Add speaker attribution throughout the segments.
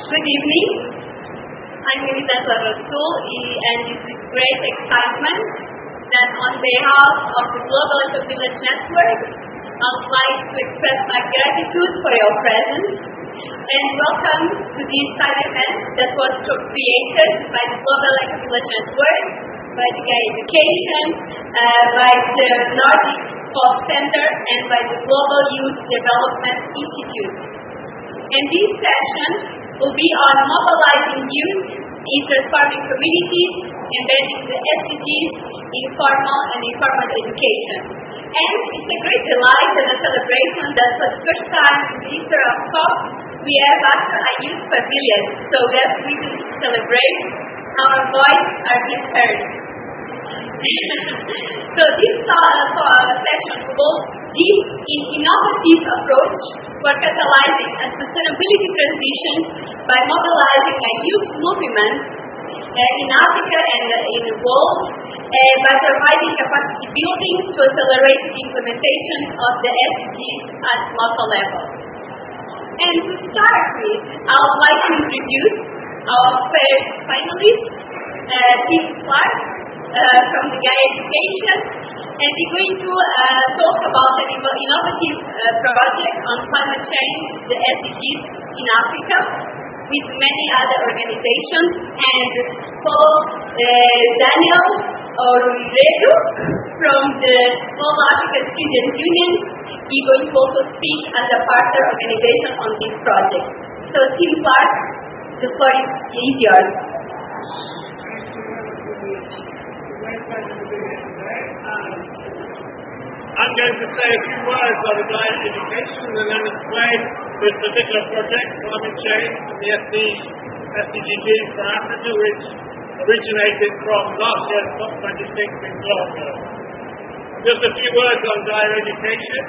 Speaker 1: Good evening. I'm Elisangela Rassul, and it's with great excitement that on behalf of the Global Ecovillage Network, I would like to express my gratitude for your presence and welcome to this side event that was created by the Global Ecovillage Network, by the Gaia Education, by the Nordic Folkecenter, and by the Global Youth Development Institute. And this session will be on mobilizing youth in transforming communities, embedding the SDGs in formal and informal education. And it's a great delight and a celebration that for the first time in the history of COP, we have after a youth pavilion, so we have to celebrate our voices are being heard. So this session will give an innovative approach for catalyzing a sustainability transition by mobilizing a youth movement in Africa and in the world by providing capacity building to accelerate the implementation of the SDGs at local level. And to start with, I would like to introduce our first finalist, Clarke, from the Gaia Education, and we're going to talk about an innovative project on climate change, the SDGs in Africa, with many other organizations, and Daniele Owiredu from the Global African Student Union is going to also speak as a partner organization on this project. So Team Clarke, the floor is yours.
Speaker 2: I'm going to say a few words on the Gaia Education and then explain this particular project, climate change, and the SDGs for Africa, which originated from last year's COP26 in Glasgow. Just a few words on Gaia Education.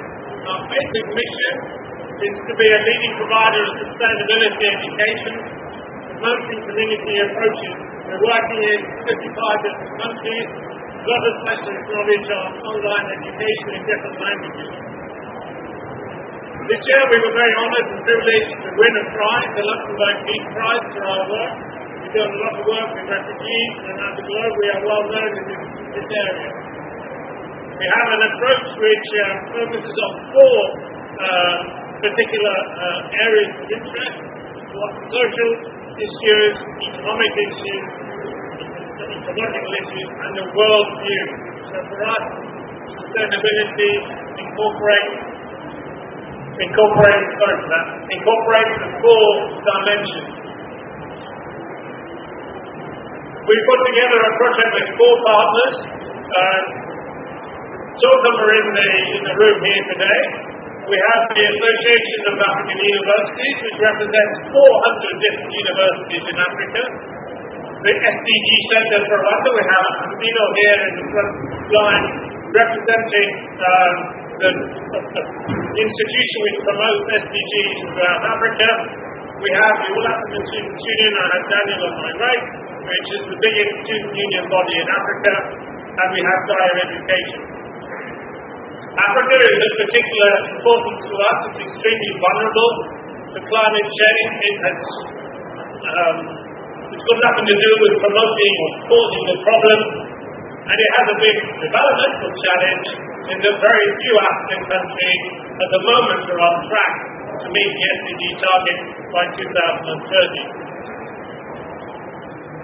Speaker 2: Our basic mission is to be a leading provider of sustainability education, promoting community approaches. We're working in 55 different countries. A lot of specialist knowledge on online education in different languages. This year we were very honoured and privileged to win a prize, the Luxembourg Peace Prize, for our work. We've done a lot of work with refugees, and around the globe we are well known in this area. We have an approach which focuses on four particular areas of interest, what social issues, economic issues, ecological issues, and the world view. So for us, sustainability incorporates the 4 dimensions. We put together a project with 4 partners. 2 of them are in the room here today. We have the Association of African Universities, which represents 400 different universities in Africa. The SDG Center for Rwanda, we have Camino here in the front line, representing the institution which promotes SDGs throughout Africa. We have the All African Students Union, I have Daniele on my right, which is the biggest student union body in Africa, and we have Gaia Education. Africa is of particular importance to us. It's extremely vulnerable to climate change. It's got nothing to do with promoting or causing the problem, and it has a big developmental challenge in that very few African countries at the moment are on track to meet the SDG target by 2030.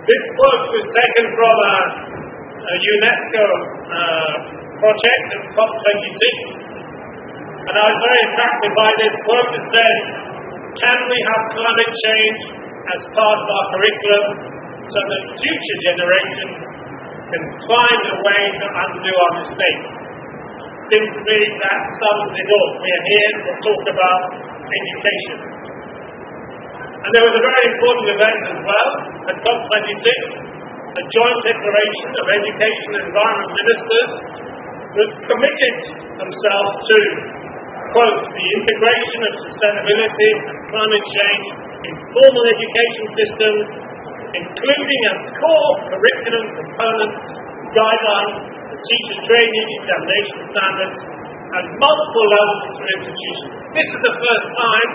Speaker 2: This quote was taken from a UNESCO project at COP26, and I was very attracted by this quote that says, "Can we have climate change as part of our curriculum so that future generations can find a way to undo our mistakes?" Seems to me that sums it up. We are here to talk about education. And there was a very important event as well at COP26, a joint declaration of education and environment ministers that committed themselves to, quote, "the integration of sustainability and climate change in formal education systems, including as core curriculum components, guidelines for teacher training, examination standards, and multiple levels for institutions." This is the first time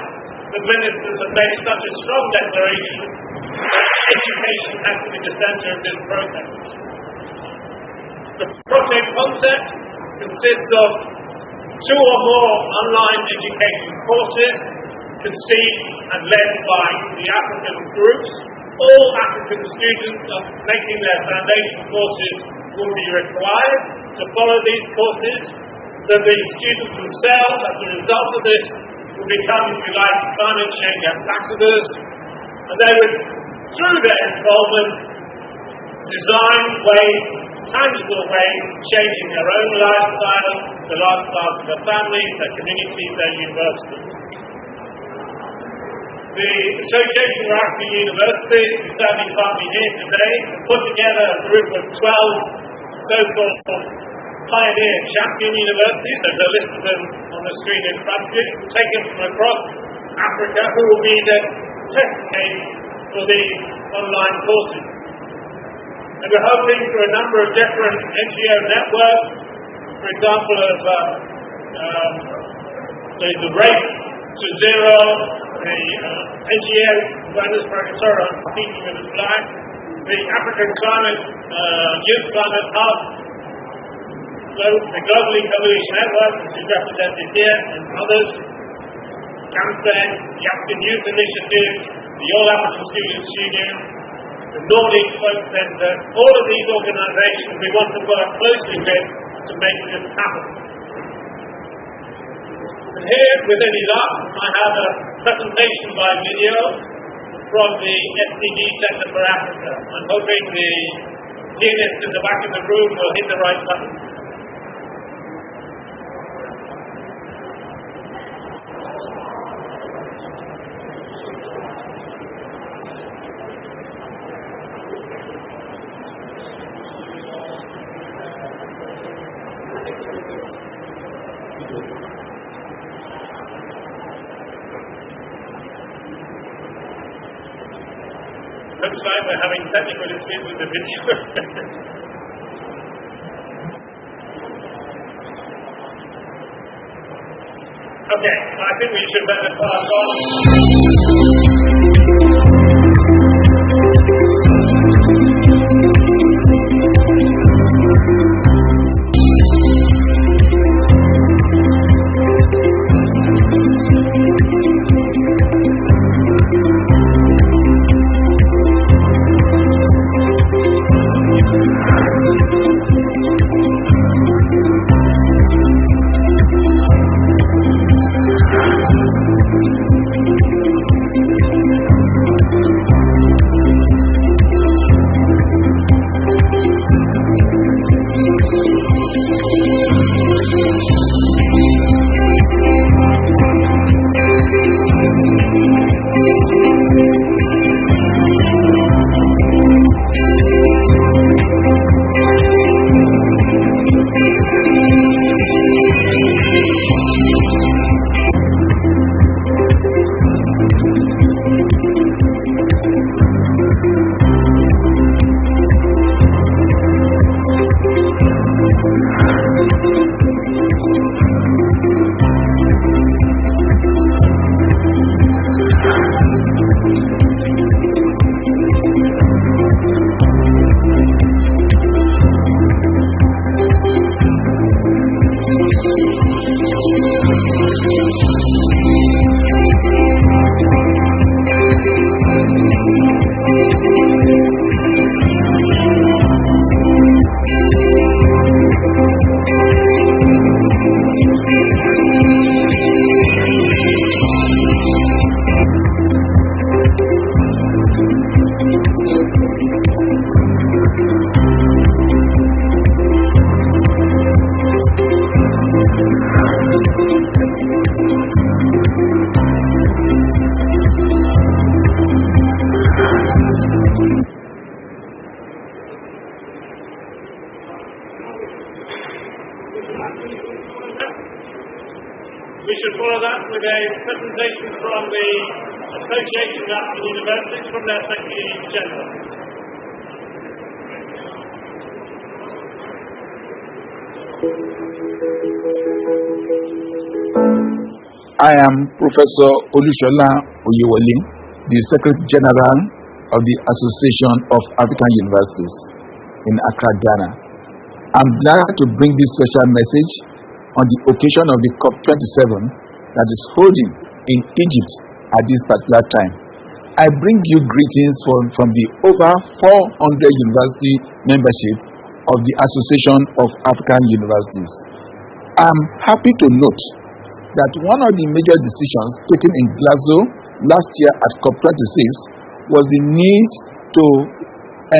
Speaker 2: that ministers have made such a strong declaration that education has to be the centre of this process. The project concept consists of 2 or more online education courses conceived and led by the African groups. All African students are making their foundation courses will be required to follow these courses, so the students themselves, as a result of this, will become, if you like, climate change ambassadors, and they would, through their involvement, design ways, tangible ways of changing their own lifestyle, the lifestyles of their families, their communities, their universities. The Association of African Universities, who sadly can't be here today, put together a group of 12 so-called pioneer champion universities. There's a list of them on the screen in front of you, taken from across Africa, who will be the test case for these online courses. And we're hoping for a number of different NGO networks, for example, of the Race to Zero, the NGO Awareness Program, sorry, I'm speaking with a slide, the African Climate, Youth Climate Hub, the Global Ecovillage Network, which is represented here, and others, Campaign, the African Youth Initiative, the All African Students Union, the Nordic Folkecenter, all of these organisations we want to work closely with to make this happen. And here, with any luck, I have a presentation by video from the SDG Center for Africa. I'm hoping the pianist in the back of the room will hit the right button. Looks like we're having technical issues with the video. Okay, I think we should better pass on. presentation from the Association of African Universities from their Secretary General.
Speaker 3: I am Professor Olushola Oyewole, the Secretary General of the Association of African Universities in Accra, Ghana. I'm glad to bring this special message on the occasion of the COP27 that is holding in Egypt at this particular time. I bring you greetings from the over 400 university membership of the Association of African Universities. I'm happy to note that one of the major decisions taken in Glasgow last year at COP26 was the need to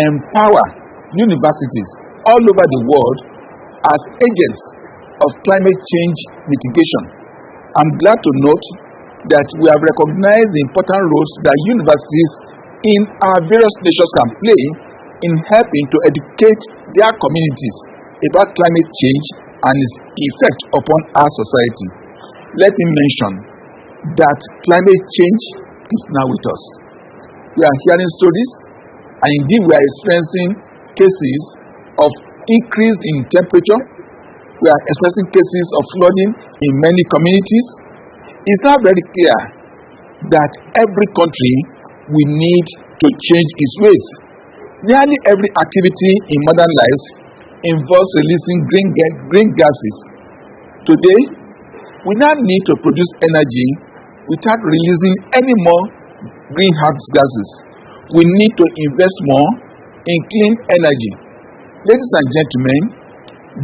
Speaker 3: empower universities all over the world as agents of climate change mitigation. I'm glad to note that we have recognized the important roles that universities in our various nations can play in helping to educate their communities about climate change and its effect upon our society. Let me mention that climate change is now with us. We are hearing stories, and indeed we are experiencing cases of increase in temperature. We are experiencing cases of flooding in many communities. It's now very clear that every country will need to change its ways. Nearly every activity in modern life involves releasing green gases. Today, we now need to produce energy without releasing any more greenhouse gases. We need to invest more in clean energy. Ladies and gentlemen,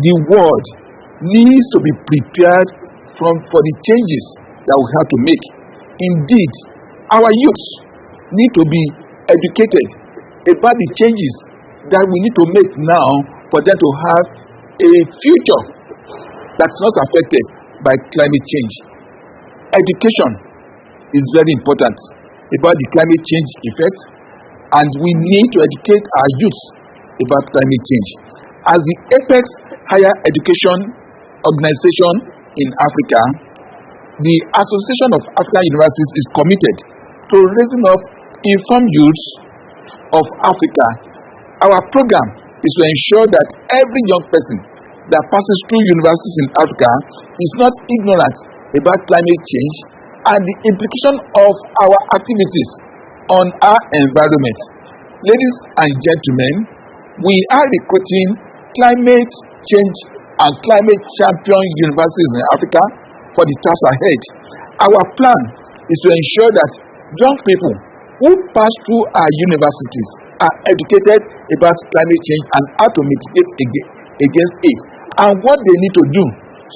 Speaker 3: the world needs to be prepared for the changes that we have to make. Indeed, our youths need to be educated about the changes that we need to make now for them to have a future that's not affected by climate change. Education is very important about the climate change effects, and we need to educate our youths about climate change. As the apex higher education organization in Africa, the Association of African Universities is committed to raising up informed youths of Africa. Our program is to ensure that every young person that passes through universities in Africa is not ignorant about climate change and the implication of our activities on our environment. Ladies and gentlemen, we are recruiting climate change and climate champion universities in Africa for the task ahead. Our plan is to ensure that young people who pass through our universities are educated about climate change and how to mitigate against it, and what they need to do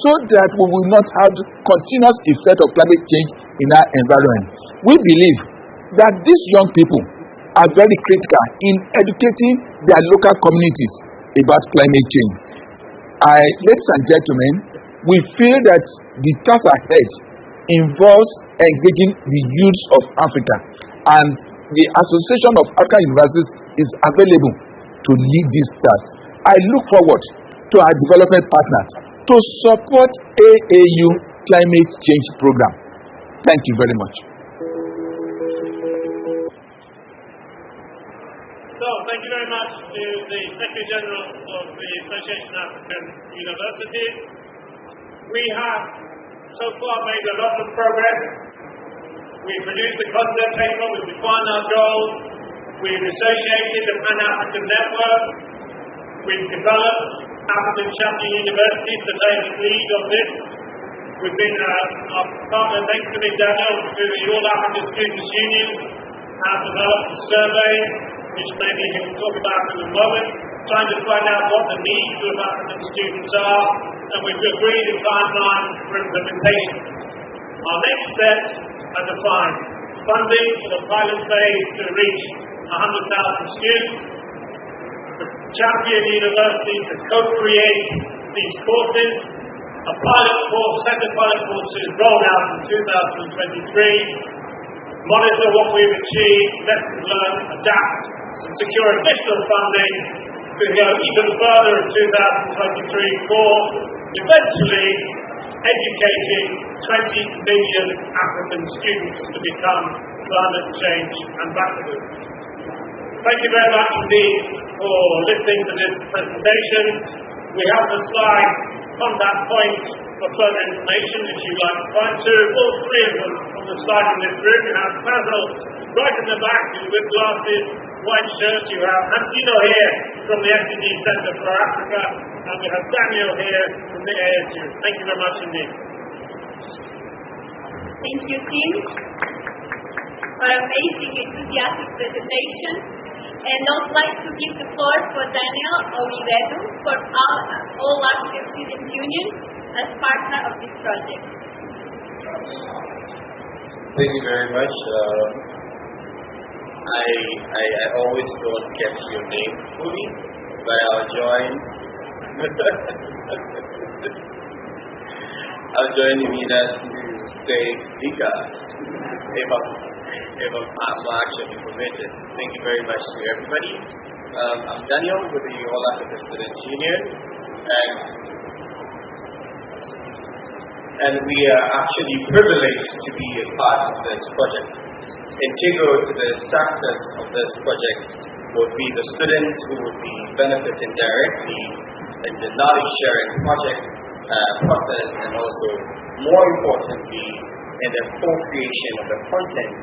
Speaker 3: so that we will not have continuous effect of climate change in our environment. We believe that these young people are very critical in educating their local communities about climate change. Ladies and gentlemen, we feel that the task ahead involves engaging the youths of Africa, and the Association of African Universities is available to lead this task. I look forward to our development partners to support AAU climate change program. Thank you very much.
Speaker 2: So, thank you very much to the Secretary General of the Association of African Universities. We have so far made a lot of progress. We produced the concept paper, we've defined our goals, we've associated the Pan-African network, we've developed African champion universities to take the lead on this. We've been, our partner, thanks to me, Daniele, to the All African Students' Union, have developed a survey, which maybe he can talk about in a moment, trying to find out what the needs of African students are, and we've agreed a timeline for implementation. Our next steps are defined. Funding for the pilot phase to reach 100,000 students, the champion universities to co-create these courses, a pilot course, set of pilot courses rolled out in 2023, monitor what we've achieved, lessons learned, adapt, and secure additional funding to go even further in 2023 for eventually educating 20 million African students to become climate change ambassadors. Thank you very much indeed for listening to this presentation. We have the slide on that point for further information if you'd like to find two, all three of them on the slide in this room. You have Basil right in the back with glasses, white shirt. You have Antino here from the SDG Centre for Africa, and we have Daniele here from the ASU. Thank you very much indeed.
Speaker 1: Thank you, team, for amazing, enthusiastic presentation. And I would like to give the floor for Daniele Owiredu for all African Student Union as partner of this project.
Speaker 4: Thank you very much. I always don't get your name fully, but I'll join. I'll join Emina to say Dika if I'm actually permitted. Thank you very much to everybody. I'm Daniel with the All Africa Students Union, and we are actually privileged to be a part of this project. Integral to the success of this project would be the students who would be benefiting directly in the knowledge sharing project process, and also, more importantly, in the co-creation of the content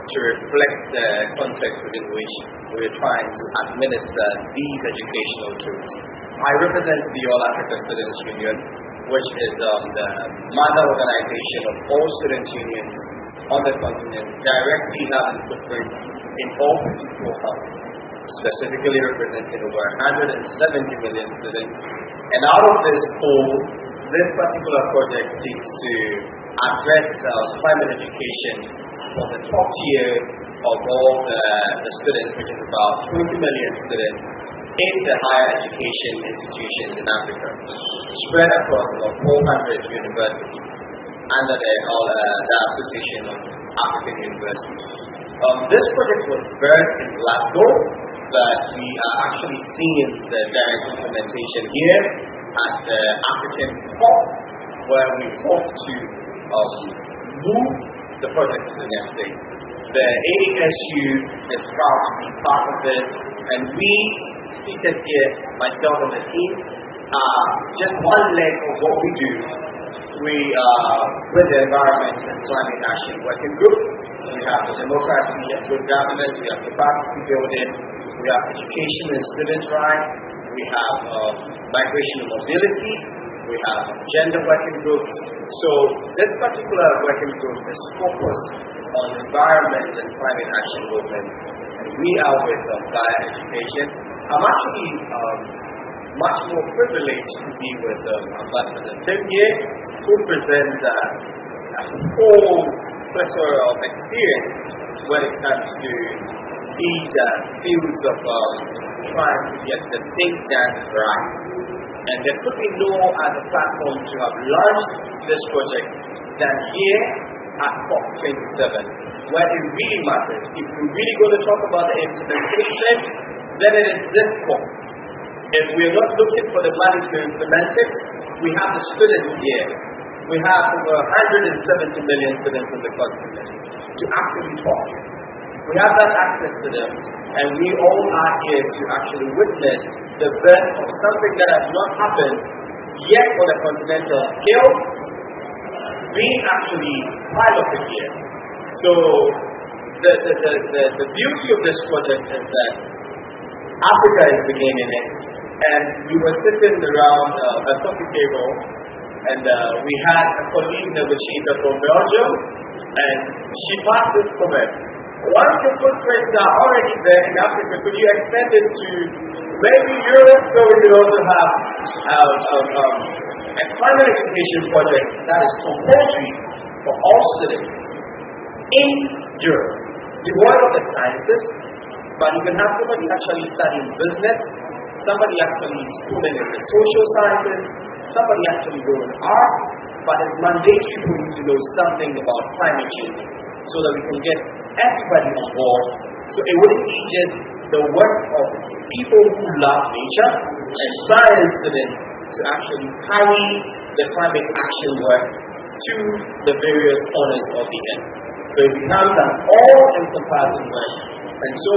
Speaker 4: to reflect the context within which we're trying to administer these educational tools. I represent the All Africa Students Union, which is the mother organization of all student unions on the continent, directly having footprint in all 54 countries, specifically representing over 170 million students. And out of this pool, this particular project seeks to address climate education for the top tier of all the students, which is about 20 million students in the higher education institutions in Africa, spread across about 400 universities under the Association of African Universities. This project was birthed in Glasgow, but we are actually seeing the direct implementation here at the African COP, where we hope to move the project to the next stage. The ASU is proud to be part of this, and we, seated here, myself and the team, just one leg of what we do. We with the Environment and Climate Action Working Group, we have the democracy and good governance, we have capacity building, we have education and students' rights, we have migration and mobility, we have gender working groups. So this particular working group is focused on environment and climate action movement, and we are with Gaia Education. I'm actually much more privileged to be with Ambassador Tim here, who presents a whole plethora of experience when it comes to these fields of trying to get the things done right. And there could be no other platform to have launched this project than here at COP27, where it really matters. If we're really going to talk about the implementation, then it is this COP. If we're not looking for the money to implement it, we have the students here. We have over 170 million students on the continent to actually talk. We have that access to them, and we all are here to actually witness the birth of something that has not happened yet on a continental scale, being actually piloted here. So the beauty of this project is that Africa is beginning it, and we were sitting around a coffee table, and we had a colleague negotiator from Belgium, and she passed this comment. Once your footprints are already there in Africa, could you extend it to maybe Europe, so we could also have a climate education project that is compulsory for all students in Europe, devoid of the sciences, but you can have somebody actually studying business, somebody actually schooling in the social sciences, somebody actually doing art, but it's mandatory for you to know something about climate change so that we can get everybody on board. So it wouldn't be just the work of people who love nature and science students, to actually carry the climate action work to the various corners of the earth. So it becomes an all-encompassing work. And so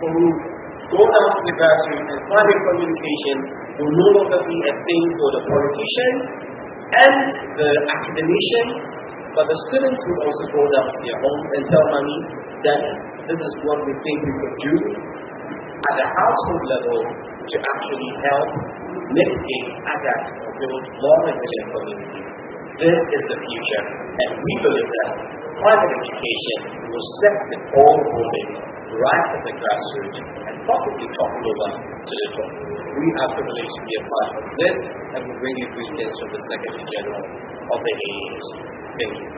Speaker 4: when we go down to the grassroots, and climate communication will no longer be a thing for the politician and the academician, but the students will also go down to their homes and tell mommy that this is what we think we could do at the household level to actually help mitigate, adapt, or build more resilient communities. This is the future, and we believe that climate education will set the ball rolling right at the grassroots and possibly topple over to the top. We are privileged to be a part of this, and we bring you greetings from the Secretary General of the AAs. Thank you.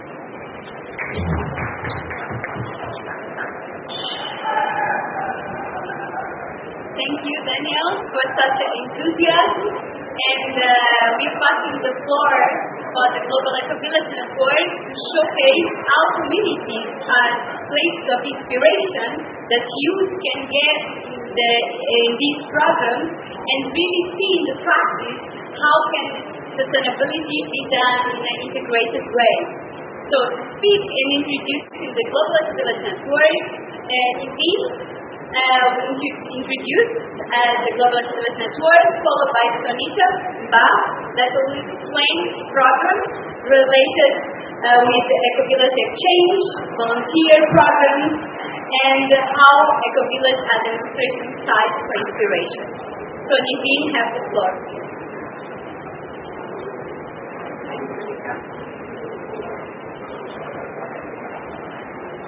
Speaker 1: Thank you, Daniele, for such an enthusiasm. And we're passing the floor for the Global Ecovillage Network to showcase how communities are places of inspiration that youth can get in these programs and really see in the practice how can sustainability be done in an integrated way. So to speak and introducing the Global Ecovillage Network, we introduce the Global Ecovillage Network, followed by Sonita, Mbah, that will explain programs related with the Ecovillage Exchange, volunteer programs, and how Ecovillage are demonstration sites for inspiration. So Niveen has the floor.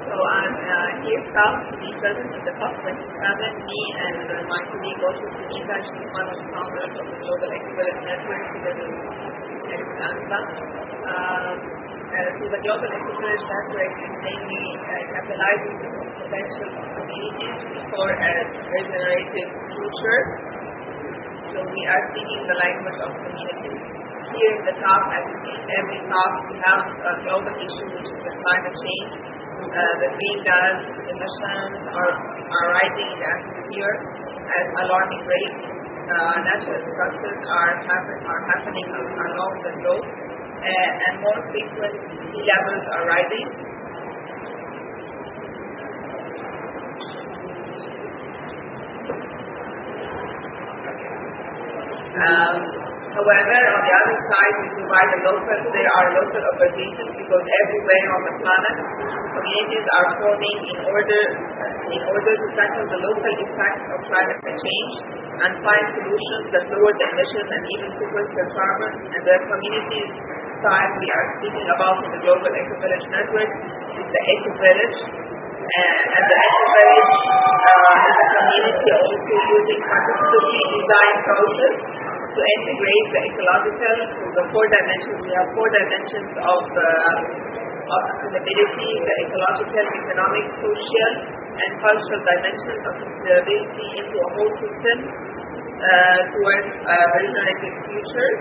Speaker 5: So I'm here proud to be present at the COP27. Me and my colleague also Sonita, she's one of the founders of the Global Ecovillage Network together with Elisangela. So the Global Ecovillage Network is mainly capitalizing the potential of communities for a regenerative future. So we are speaking the language of communities. Here in the talk, as in every talk, we have a global issue, which is the climate change. The greenhouse emissions are rising in the atmosphere at alarming rates. Natural disasters are happening along the globe, and more frequent sea levels are rising. However, on the other side, there are local opportunities because everywhere on the planet, communities are forming in order to tackle the local impacts of climate change and find solutions that lower the emissions and even sequester carbon. And the communities side we are speaking about in the Global Ecovillage Network is the Ecovillage. And the Ecovillage is a community also using participatively design process to integrate the ecological, so the four dimensions. We have four dimensions of sustainability: the ecological, economic, social, and cultural dimensions of sustainability into a whole system towards a regenerative future.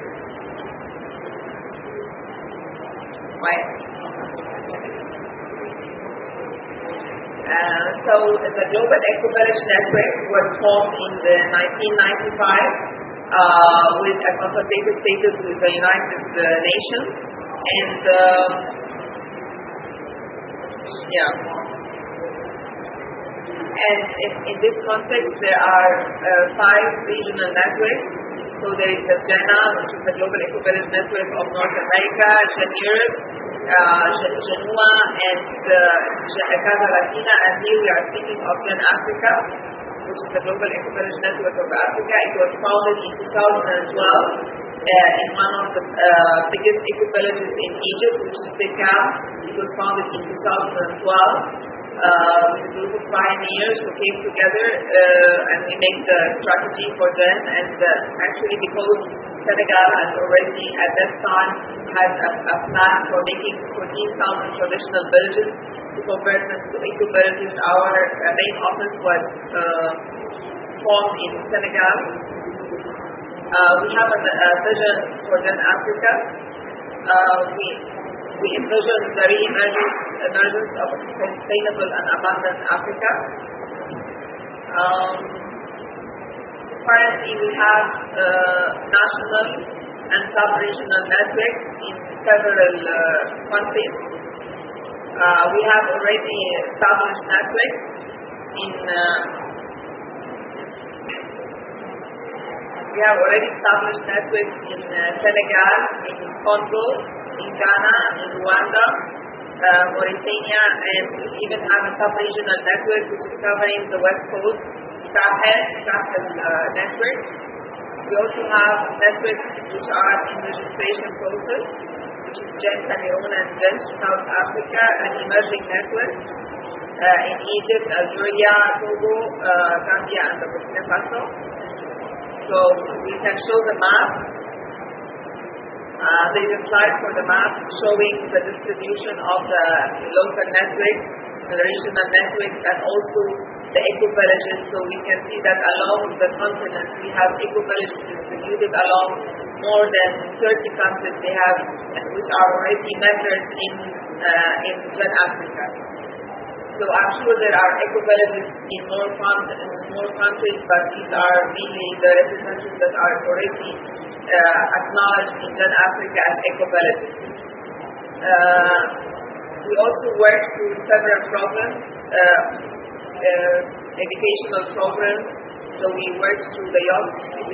Speaker 5: So the Global Ecovillage Network was formed in the 1995. With a consultative status with the United Nations, and in this context there are 5 regional networks. So there is the GENA, which is the Global Ecovillage Network of North America, Europe, Genua, and Casa Latina, and here we are speaking of Gen Africa, which is the Global Ecovillage Network of Africa. It was founded in 2012 in one of the biggest ecovillages in Egypt, which is Pagani. It was founded in 2012 with a group of pioneers who came together and we made the strategy for them. And actually, because Senegal has already at that time had a plan for making 14,000 traditional villages to convert them to ecovillages, our main office was formed in Senegal. We have a vision for Gen Africa. We envision the re-emergence of a sustainable and abundant Africa. Currently, we have national, and sub-regional networks in several countries. We have already established networks in Senegal, in Congo, in Ghana, in Rwanda, Mauritania, and we even have a sub-regional network which is covering the West Coast, Sahel network. We also have networks which are in registration process, which is Gen Cameroon and Gen South Africa, an emerging network in Egypt, Algeria, Togo, Gambia, and Burkina Faso. So we can show the map. There is a slide for the map showing the distribution of the local networks, the regional networks, and also the eco-villages. So we can see that along the continent we have eco-villages distributed along more than 30 countries they have, which are already measured in Gen Africa. So I'm sure there are eco-villages in more countries, but these are mainly the representatives that are already acknowledged in Gen Africa as eco-villages. We also work through several programs, educational programs. So we work through the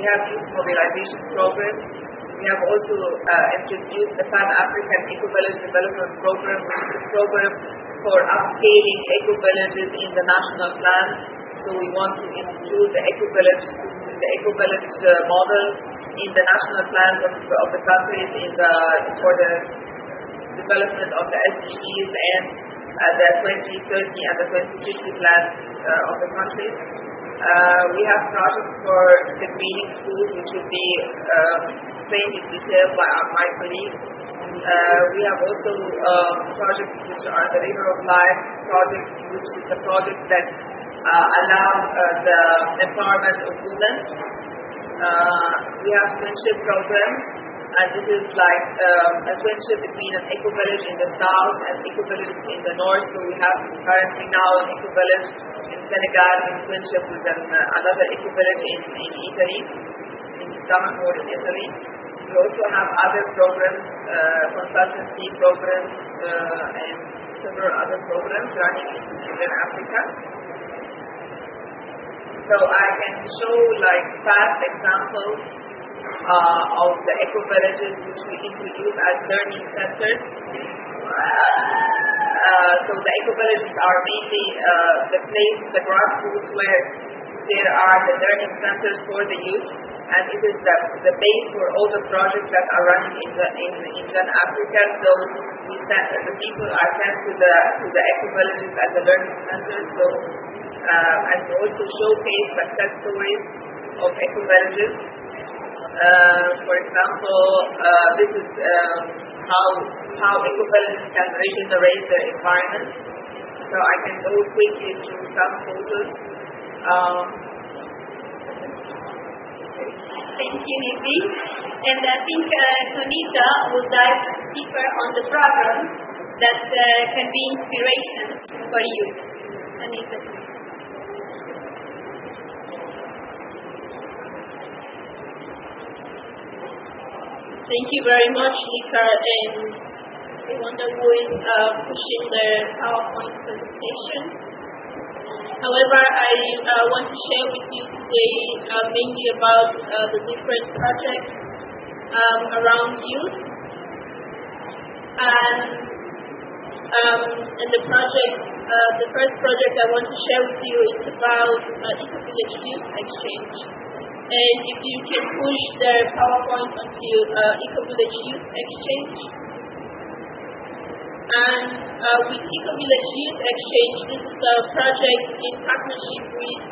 Speaker 5: we have youth mobilization programs. We have also introduced the Pan-African Eco-Village Development Program, which is a program for upscaling eco-villages in the national plan. So we want to include the eco-village model in the national plans of the countries for the development of the SDGs and the 2030 and the 2050 plans of the countries. We have projects for the greening schools, which will be explained in detail by my colleagues. We have also projects which are the River of Life project, which is a project that allow the empowerment of women. We have twinship programs, and this is like a twinship between an eco-village in the south and eco-village in the north. So we have currently now an eco-village in Senegal in twinship with another eco-village in Italy, in Damon in Italy. We also have other programs, consultancy programs, and several other programs running in Africa. So I can show like past examples of the eco-villages which we introduce as learning centers. So the eco-villages are mainly the place, the grassroots where there are the learning centers for the youth, and it is the base for all the projects that are running in Gen Africa. So the people are sent to the eco-villages as the learning centers. So and we also showcase success stories of eco-villages. For example, this is how eco-villages can regenerate their environment. So I can go quickly through some photos.
Speaker 1: Thank you, Nizi. And I think Sonita will dive deeper on the program that can be inspiration for you. Sonita.
Speaker 6: Thank you very much, Lika, and I wonder who is pushing the PowerPoint presentation. However, I want to share with you today mainly about the different projects around youth. And the project, the first project I want to share with you is about Ecovillage Youth Exchange. And if you can push the PowerPoint onto Ecovillage Youth Exchange. And with Ecovillage Youth Exchange, this is a project in partnership with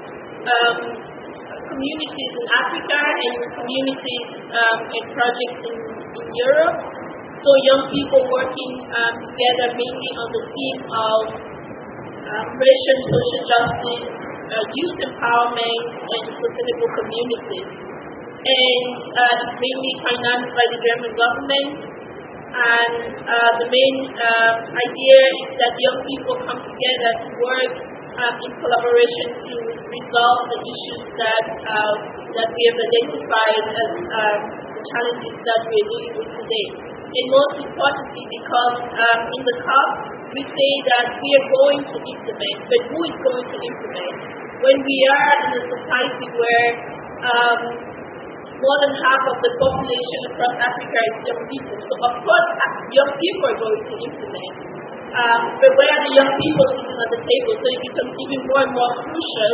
Speaker 6: communities in Africa and communities and projects in Europe. So young people working together mainly on the theme of racial social justice, youth empowerment, and sustainable communities. And it's mainly financed by the German government. And the main idea is that young people come together to work in collaboration to resolve the issues that we have identified as the challenges that we're dealing with today. And most importantly, because in the COP, we say that we are going to implement, but who is going to implement? When we are in a society where more than half of the population across Africa is young people, so of course young people are going to implement. But where are the young people sitting at the table? So it becomes even more and more crucial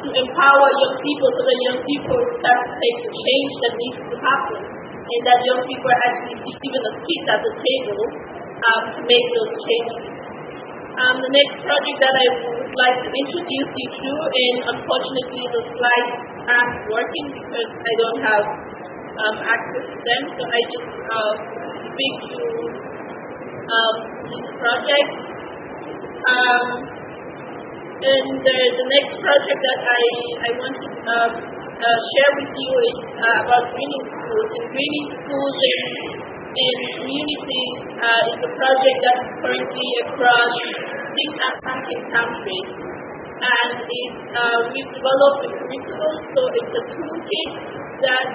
Speaker 6: to empower young people so that young people start to take the change that needs to happen, and that young people are actually given a seat at the table to make those changes. The next project that I would like to introduce you to, and unfortunately the slides aren't working because I don't have access to them, so I just speak to this project. And the next project that I want to share with you is about greening schools. And greening schools in communities is a project that is currently across 6 African countries. And we've developed a curriculum, so it's a toolkit that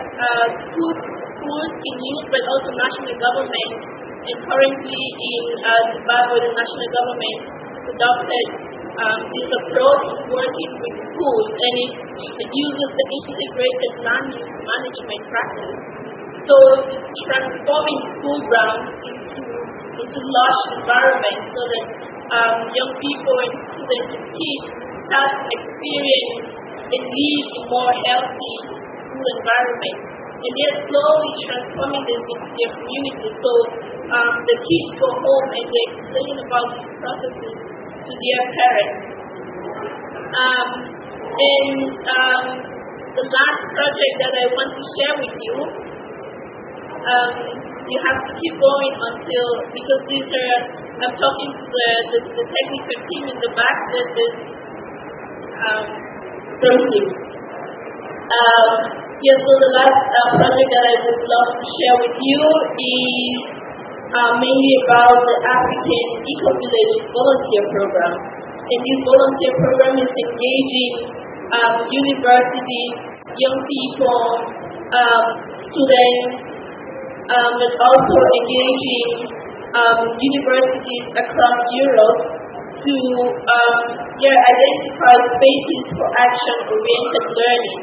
Speaker 6: schools can use, but also national government. And currently in Zimbabwe, the national government adopted this approach of working with schools, and it uses the integrated land use management practice. So it's transforming school grounds into lush environments so that young people and students and kids start to experience and live in more healthy school environments. And they're slowly transforming them into their community. So the kids go home and they explain about these processes to their parents. The last project that I want to share with you, you have to keep going until, because these are, I'm talking to the technical team in the back, there's this Trustee. So the last project that I would love to share with you is mainly about the African Ecovillage volunteer program. And this volunteer program is engaging universities, young people, students, but also engaging universities across Europe to identify spaces for action-oriented learning.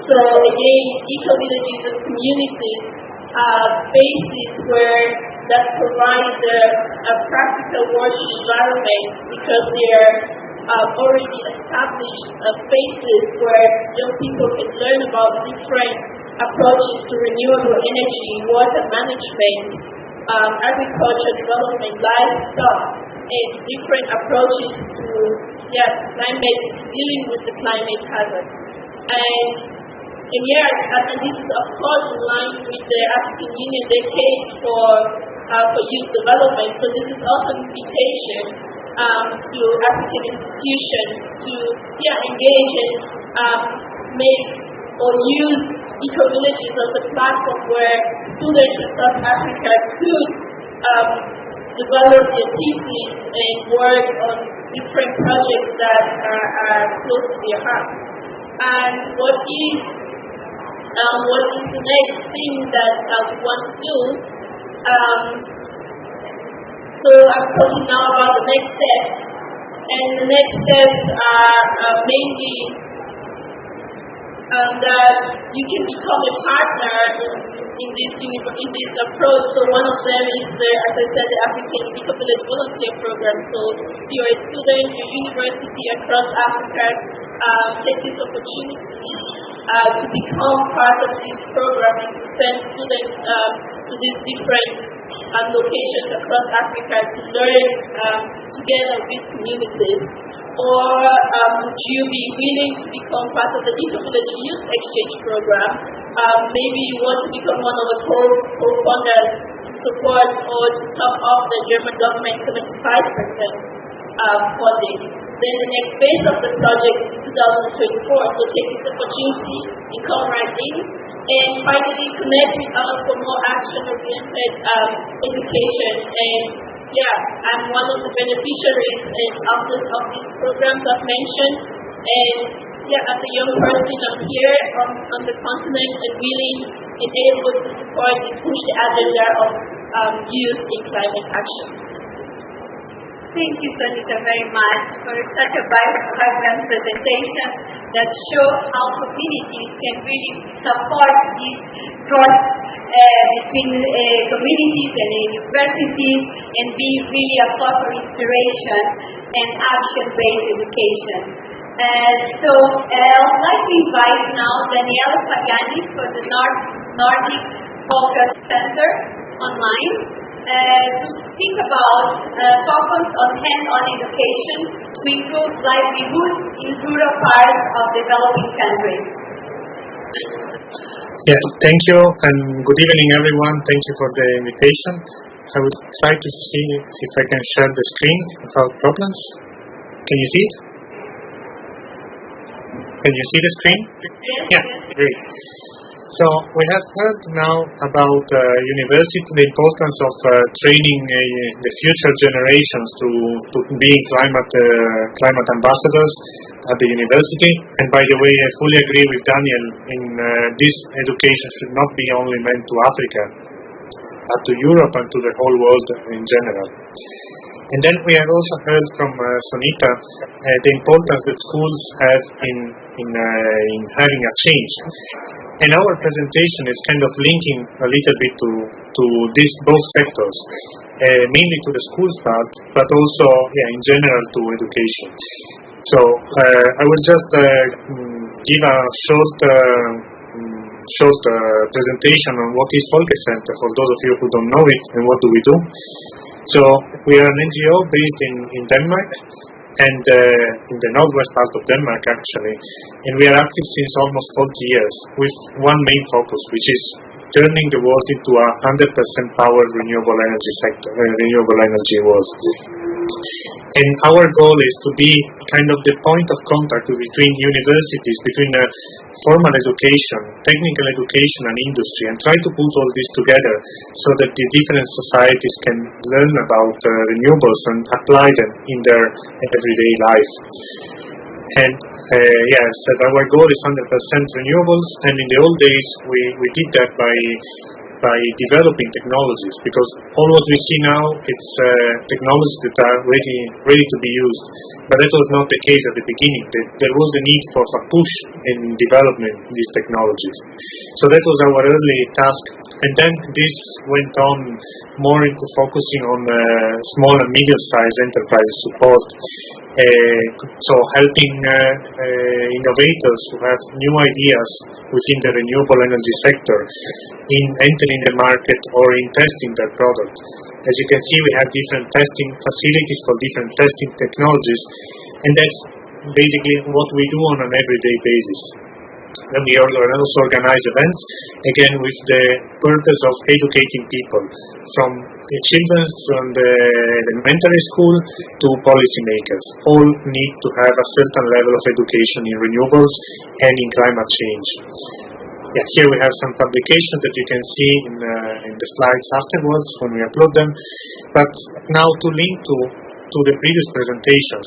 Speaker 6: So again, eco-villages and communities are spaces that provide a practical working environment because they are already established spaces where young people can learn about different approaches to renewable energy, water management, agriculture development, livestock, and different approaches to dealing with the climate hazard. And this is of course in line with the African Union Decade for Youth Development. So this is also an invitation to African institutions to engage and make or use eco-villages as a platform where students in South Africa could develop their theses and work on different projects that are close to their heart. And what is the next thing that we want to do? So I'm talking now about the next steps. And the next steps are mainly that you can become a partner in this approach. So one of them is as I said, the African Ecovillage Volunteer Program. So if you're a student, your university across Africa, take this opportunity to become part of this program and to send students to these different locations across Africa to learn together with communities. Or would you be willing to become part of the Ecovillage Youth Exchange Program? Maybe you want to become one of the co-founders to support or to top up the German government 75% funding. Then the next phase of the project is 2024, so take this opportunity and come right in. And finally, connect with us for more action-oriented education. And I'm one of the beneficiaries of these programs I've mentioned. And as a young person, I'm here on the continent and willing able to support and push the agenda of youth in climate action.
Speaker 1: Thank you, Sonita, very much for such a vibrant presentation that shows how communities can really support this cross between communities and universities and be really a source of inspiration and action-based education. So I would like to invite now Daniele Pagani for the Nordic Folkecenter online to think about focus on hands-on education to improve livelihoods in rural parts of developing countries.
Speaker 7: Yes, thank you and good evening everyone. Thank you for the invitation. I will try to see if I can share the screen without problems. Can you see it? Can you see the screen?
Speaker 1: Yes.
Speaker 7: Yeah, great. So we have heard now about the importance of training the future generations to be climate ambassadors at the university. And by the way, I fully agree with Daniel in this education should not be only meant to Africa, but to Europe and to the whole world in general. And then we have also heard from Sonita the importance that schools have in having a change. And our presentation is kind of linking a little bit to these both sectors, mainly to the schools part, but also in general to education. So I will just give a short presentation on what is Folkecenter for those of you who don't know it and what do we do. So we are an NGO based in Denmark and in the northwest part of Denmark actually, and we are active since almost 40 years with one main focus, which is turning the world into a 100% powered renewable energy sector, renewable energy world. And our goal is to be kind of the point of contact between universities, between formal education, technical education and industry, and try to put all this together so that the different societies can learn about renewables and apply them in their everyday life. And so our goal is 100% renewables, and in the old days we did that by developing technologies, because all what we see now, it's technologies that are ready to be used. But that was not the case at the beginning. There was a need for a push in development in these technologies. So that was our early task. And then this went on more into focusing on small and medium-sized enterprise support. So helping innovators who have new ideas within the renewable energy sector in entering the market or in testing their product. As you can see, we have different testing facilities for different testing technologies, and that's basically what we do on an everyday basis. And we also organize events, again with the purpose of educating people, from the children from the elementary school to policymakers. All need to have a certain level of education in renewables and in climate change. Here we have some publications that you can see in the slides afterwards when we upload them. But now to link to the previous presentations.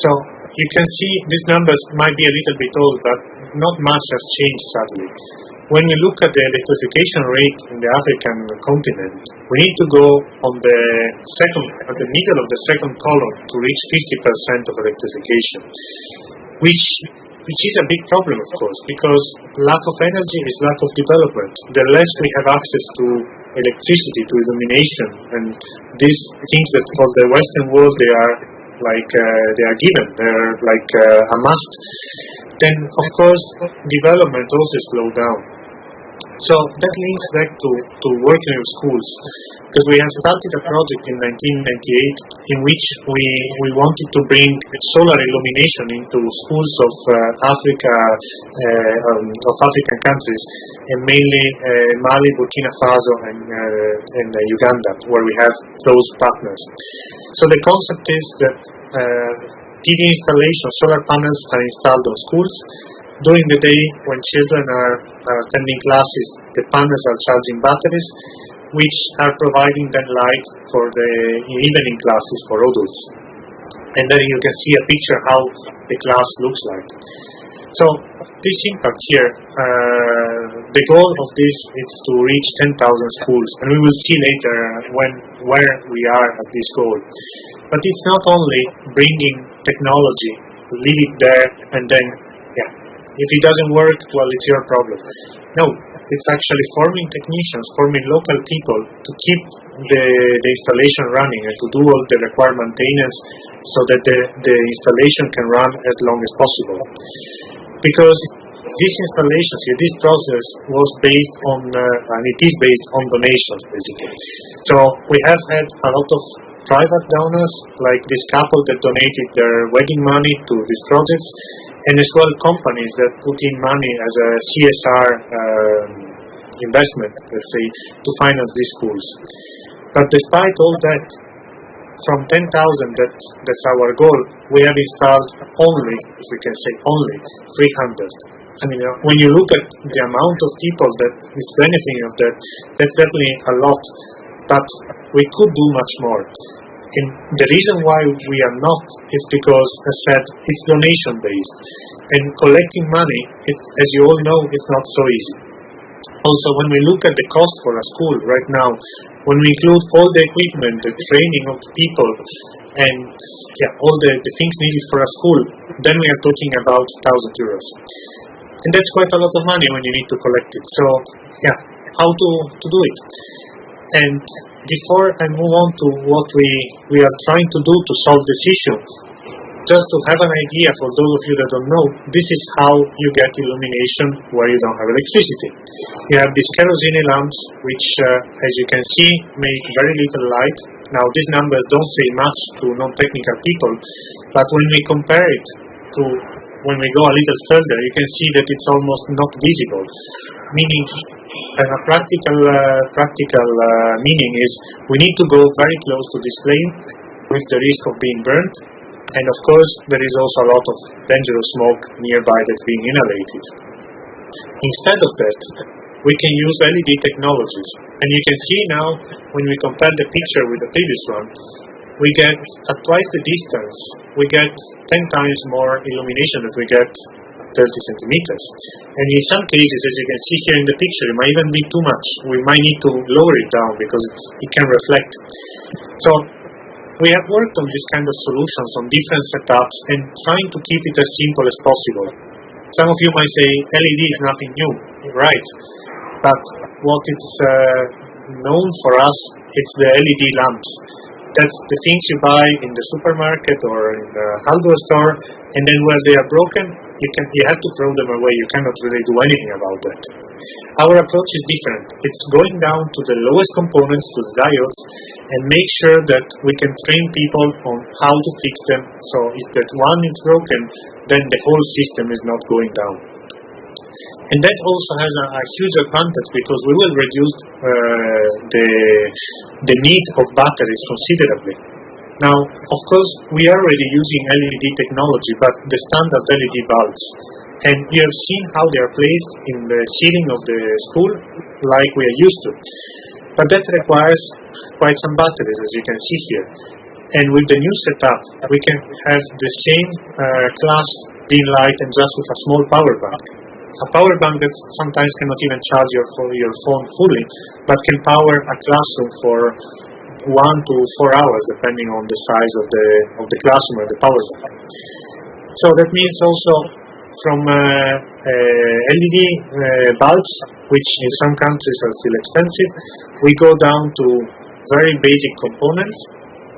Speaker 7: So you can see these numbers might be a little bit old, but not much has changed sadly. When we look at the electrification rate in the African continent, we need to go at the middle of the second column to reach 50% of electrification, which is a big problem, of course, because lack of energy is lack of development. The less we have access to electricity, to illumination, and these things that for the Western world they are given, they're like a must, then of course development also slows down. So that links back to working with schools, because we have started a project in 1998 in which we wanted to bring solar illumination into schools of African countries, and mainly Mali, Burkina Faso and Uganda, where we have close partners. So the concept is that PV installation, solar panels are installed on schools. During the day, when children are attending classes, the panels are charging batteries, which are providing then light for the evening classes for adults. And then you can see a picture how the class looks like. So this impact here, the goal of this is to reach 10,000 schools, and we will see later where we are at this goal. But it's not only bringing technology, leave it there, and then, if it doesn't work, well, it's your problem. No, it's actually forming technicians, forming local people to keep the installation running and to do all the required maintenance so that the installation can run as long as possible. Because these installations here, this process was based on, and it is based on donations, basically. So we have had a lot of private donors, like this couple that donated their wedding money to these projects, and as well companies that put in money as a CSR investment, let's say, to finance these schools. But despite all that, from 10,000, that's our goal, we have installed only, if we can say only, 300. I mean, when you look at the amount of people that is benefiting of that, that's definitely a lot, but we could do much more. And the reason why we are not is because, as said, it's donation based, and collecting money, as you all know, it's not so easy. Also, when we look at the cost for a school right now, when we include all the equipment, the training of people, and all the things needed for a school, then we are talking about 1,000 euros. And that's quite a lot of money when you need to collect it. So, how to do it? And before I move on to what we are trying to do to solve this issue, just to have an idea for those of you that don't know, this is how you get illumination where you don't have electricity. You have these kerosene lamps, which, as you can see, make very little light. Now, these numbers don't say much to non-technical people, but when we compare it to when we go a little further, you can see that it's almost not visible. Meaning, a practical meaning is we need to go very close to this flame with the risk of being burnt, and of course there is also a lot of dangerous smoke nearby that's being inhalated. Instead of that, we can use LED technologies, and you can see now when we compare the picture with the previous one, we get at twice the distance, we get 10 times more illumination than we get 30 centimeters. And in some cases, as you can see here in the picture, it might even be too much. We might need to lower it down because it can reflect. So we have worked on this kind of solutions on different setups and trying to keep it as simple as possible. Some of you might say LED is nothing new, right? But what is known for us, it's the LED lamps. That's the things you buy in the supermarket or in the hardware store, and then when they are broken, you have to throw them away. You cannot really do anything about that. Our approach is different. It's going down to the lowest components, to the diodes, and make sure that we can train people on how to fix them. So if that one is broken, then the whole system is not going down. And that also has a huge advantage because we will reduce the need of batteries considerably. Now, of course, we are already using LED technology, but the standard LED bulbs. And you have seen how they are placed in the ceiling of the school, like we are used to. But that requires quite some batteries, as you can see here. And with the new setup, we can have the same class beam light and just with a small power bank. A power bank that sometimes cannot even charge your phone fully, but can power a classroom for 1 to 4 hours, depending on the size of the classroom or the power bank. So that means also from LED bulbs, which in some countries are still expensive, we go down to very basic components,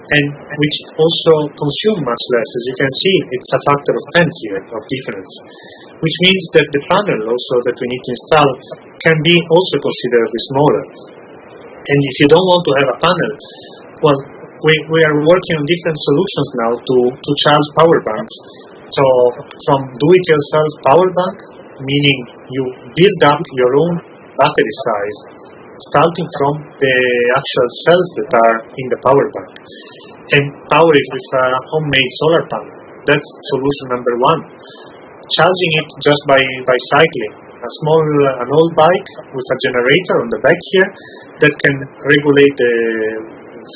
Speaker 7: and which also consume much less. As you can see, it's a factor of 10 here of difference, which means that the panel also that we need to install can be also considerably smaller. And if you don't want to have a panel, well, we are working on different solutions now to charge power banks. So from do-it-yourself power bank, meaning you build up your own battery size, starting from the actual cells that are in the power bank, and power it with a homemade solar panel. That's solution number one. Charging it just by cycling. An old bike with a generator on the back here that can regulate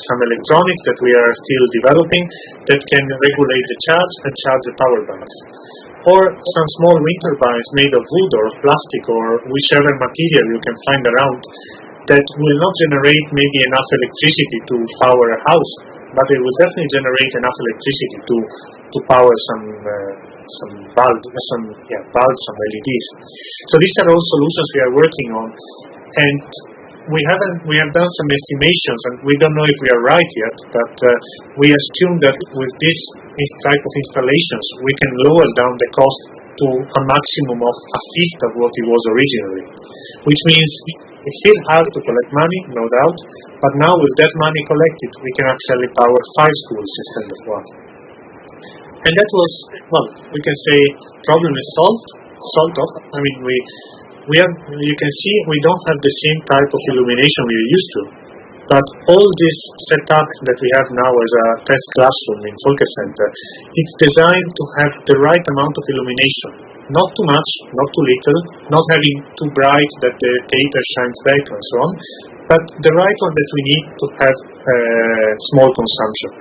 Speaker 7: some electronics that we are still developing that can regulate the charge and charge the power banks. or some small wind turbines made of wood or plastic or whichever material you can find around that will not generate maybe enough electricity to power a house, but it will definitely generate enough electricity to power some bulbs, some LEDs. So these are all solutions we are working on, and we have done some estimations, and we don't know if we are right yet, but we assume that with this type of installations we can lower down the cost to a maximum of a fifth of what it was originally, which means it's still hard to collect money, no doubt, but now with that money collected we can actually power 5 schools instead of 1. And that was, well, we can say problem is solved, sort of. I mean, you can see we don't have the same type of illumination we used to, but all this setup that we have now as a test classroom in Folkecenter, it's designed to have the right amount of illumination. Not too much, not too little, not having too bright that the paper shines back and so on, but the right one that we need to have small consumption.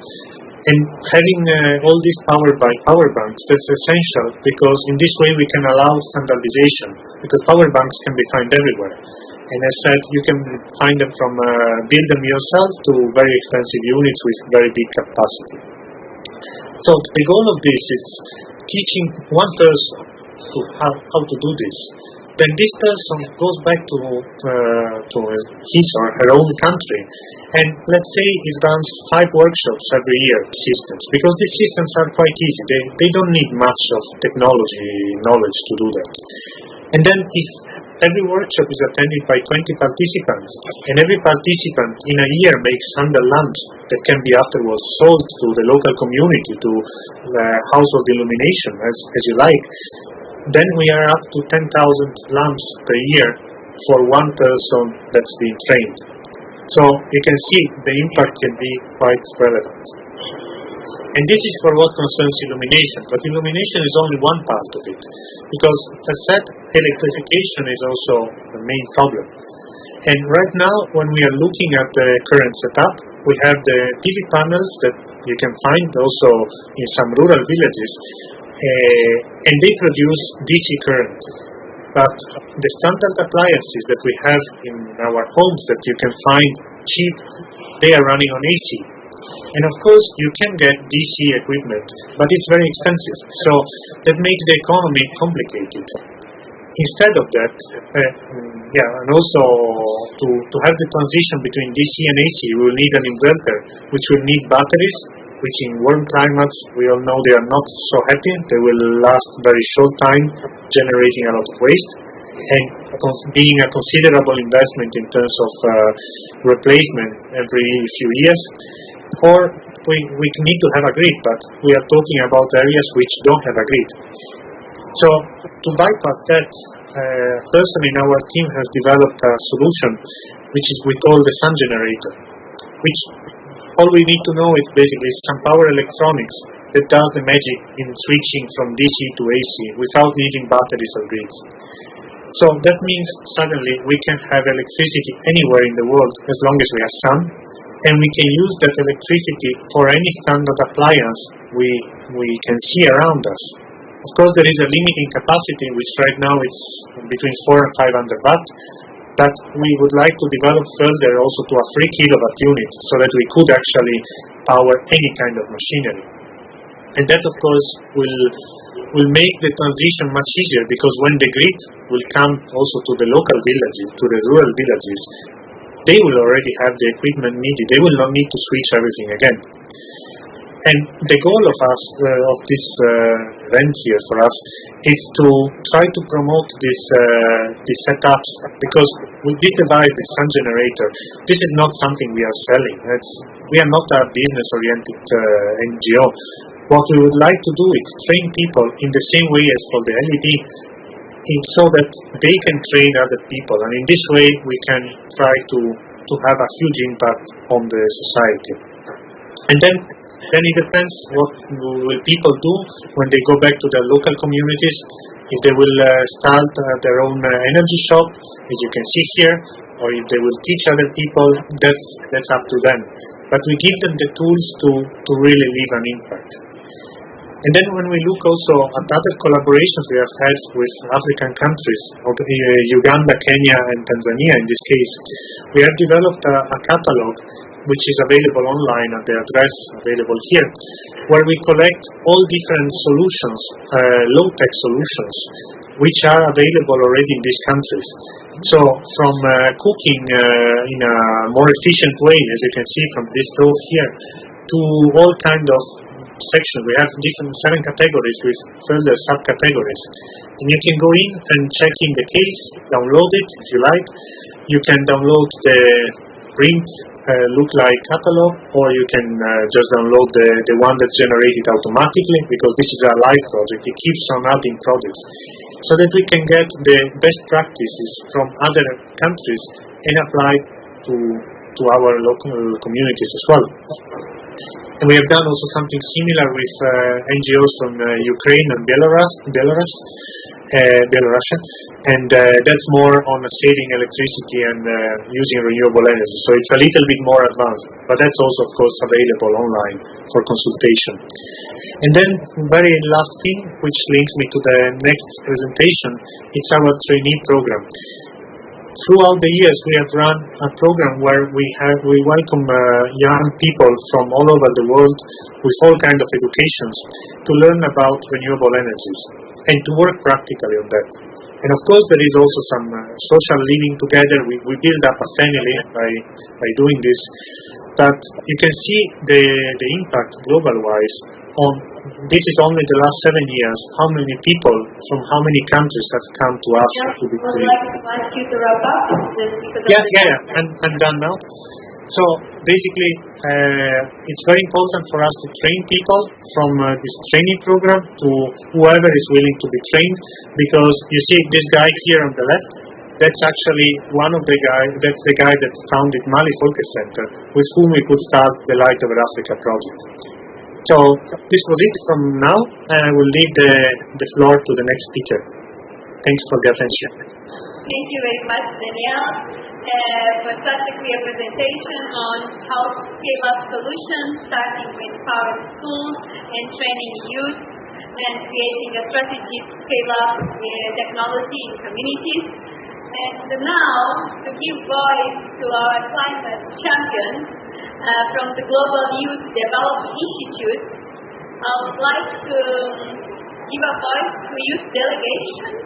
Speaker 7: And having all this powered by power banks, that's essential, because in this way we can allow standardization, because power banks can be found everywhere. And as said, you can find them from build them yourself to very expensive units with very big capacity. So the goal of this is teaching one person to how to do this. Then this person goes back to his or her own country, and let's say he runs 5 workshops every year, systems, because these systems are quite easy. They don't need much of technology knowledge to do that. And then if every workshop is attended by 20 participants, and every participant in a year makes 100 lamps that can be afterwards sold to the local community, to household illumination, as you like, then we are up to 10,000 lamps per year for one person that's being trained. So you can see the impact can be quite relevant. And this is for what concerns illumination, but illumination is only one part of it, because as said, electrification is also the main problem. And right now, when we are looking at the current setup, we have the PV panels that you can find also in some rural villages, and they produce DC current. But the standard appliances that we have in our homes that you can find cheap, they are running on AC. And of course you can get DC equipment, but it's very expensive, so that makes the economy complicated. Instead of that, and also to have the transition between DC and AC, we will need an inverter, which will need batteries, which in warm climates, we all know they are not so happy. They will last very short time, generating a lot of waste, and being a considerable investment in terms of replacement every few years. Or we need to have a grid, but we are talking about areas which don't have a grid. So to bypass that, a person in our team has developed a solution which is we call the sun generator, which all we need to know is basically some power electronics that does the magic in switching from DC to AC without needing batteries or grids. So that means suddenly we can have electricity anywhere in the world as long as we have sun, and we can use that electricity for any standard appliance we can see around us. Of course, there is a limiting capacity, which right now is between 4 and 500 watt, but we would like to develop further also to a 3 kilowatt unit, so that we could actually power any kind of machinery. And that, of course, will make the transition much easier, because when the grid will come also to the local villages, to the rural villages, they will already have the equipment needed. They will not need to switch everything again. And the goal of us, of this event here for us, is to try to promote these setups, because with this device, the sun generator, this is not something we are selling. We are not a business-oriented NGO. What we would like to do is train people in the same way as for the LED, so that they can train other people, and in this way we can try to have a huge impact on the society. And then it depends what will people do when they go back to their local communities, if they will start their own energy shop, as you can see here, or if they will teach other people. That's up to them. But we give them the tools to really leave an impact. And then when we look also at other collaborations we have had with African countries, Uganda, Kenya and Tanzania in this case, we have developed a catalog which is available online at the address available here, where we collect all different solutions, low-tech solutions, which are available already in these countries. So from cooking in a more efficient way, as you can see from this stove here, to all kind of sections. We have different 7 categories with further subcategories. And you can go in and check in the case, download it if you like. You can download the print look like catalog, or you can just download the one that's generated automatically, because this is a live project. It keeps on adding projects, so that we can get the best practices from other countries and apply to our local communities as well. And we have done also something similar with NGOs from Ukraine and Belarus, and that's more on saving electricity and using renewable energy. So it's a little bit more advanced, but that's also, of course, available online for consultation. And then, very last thing, which links me to the next presentation, it's our trainee program. Throughout the years, we have run a program where we welcome young people from all over the world with all kinds of educations to learn about renewable energies and to work practically on that. And of course, there is also some social living together. We build up a family by doing this. But you can see the impact global-wise on, this is only the last 7 years, how many people from how many countries have come to us to be free.
Speaker 1: I'd like to ask you to wrap up.
Speaker 7: Yeah, I'm done now. So basically, it's very important for us to train people from this training program to whoever is willing to be trained, because you see this guy here on the left, that's actually one of the guys, that's the guy that founded Mali Folkecenter, with whom we could start the Light Over Africa project. So this was it from now, and I will leave the floor to the next speaker. Thanks for the attention.
Speaker 1: Thank you very much, Daniele, for such a clear presentation on how to scale up solutions, starting with power schools and training youth, and creating a strategy to scale up technology in communities. And now, to give voice to our climate champions, from the Global Youth Development Institute, I would like to give a voice to youth delegations,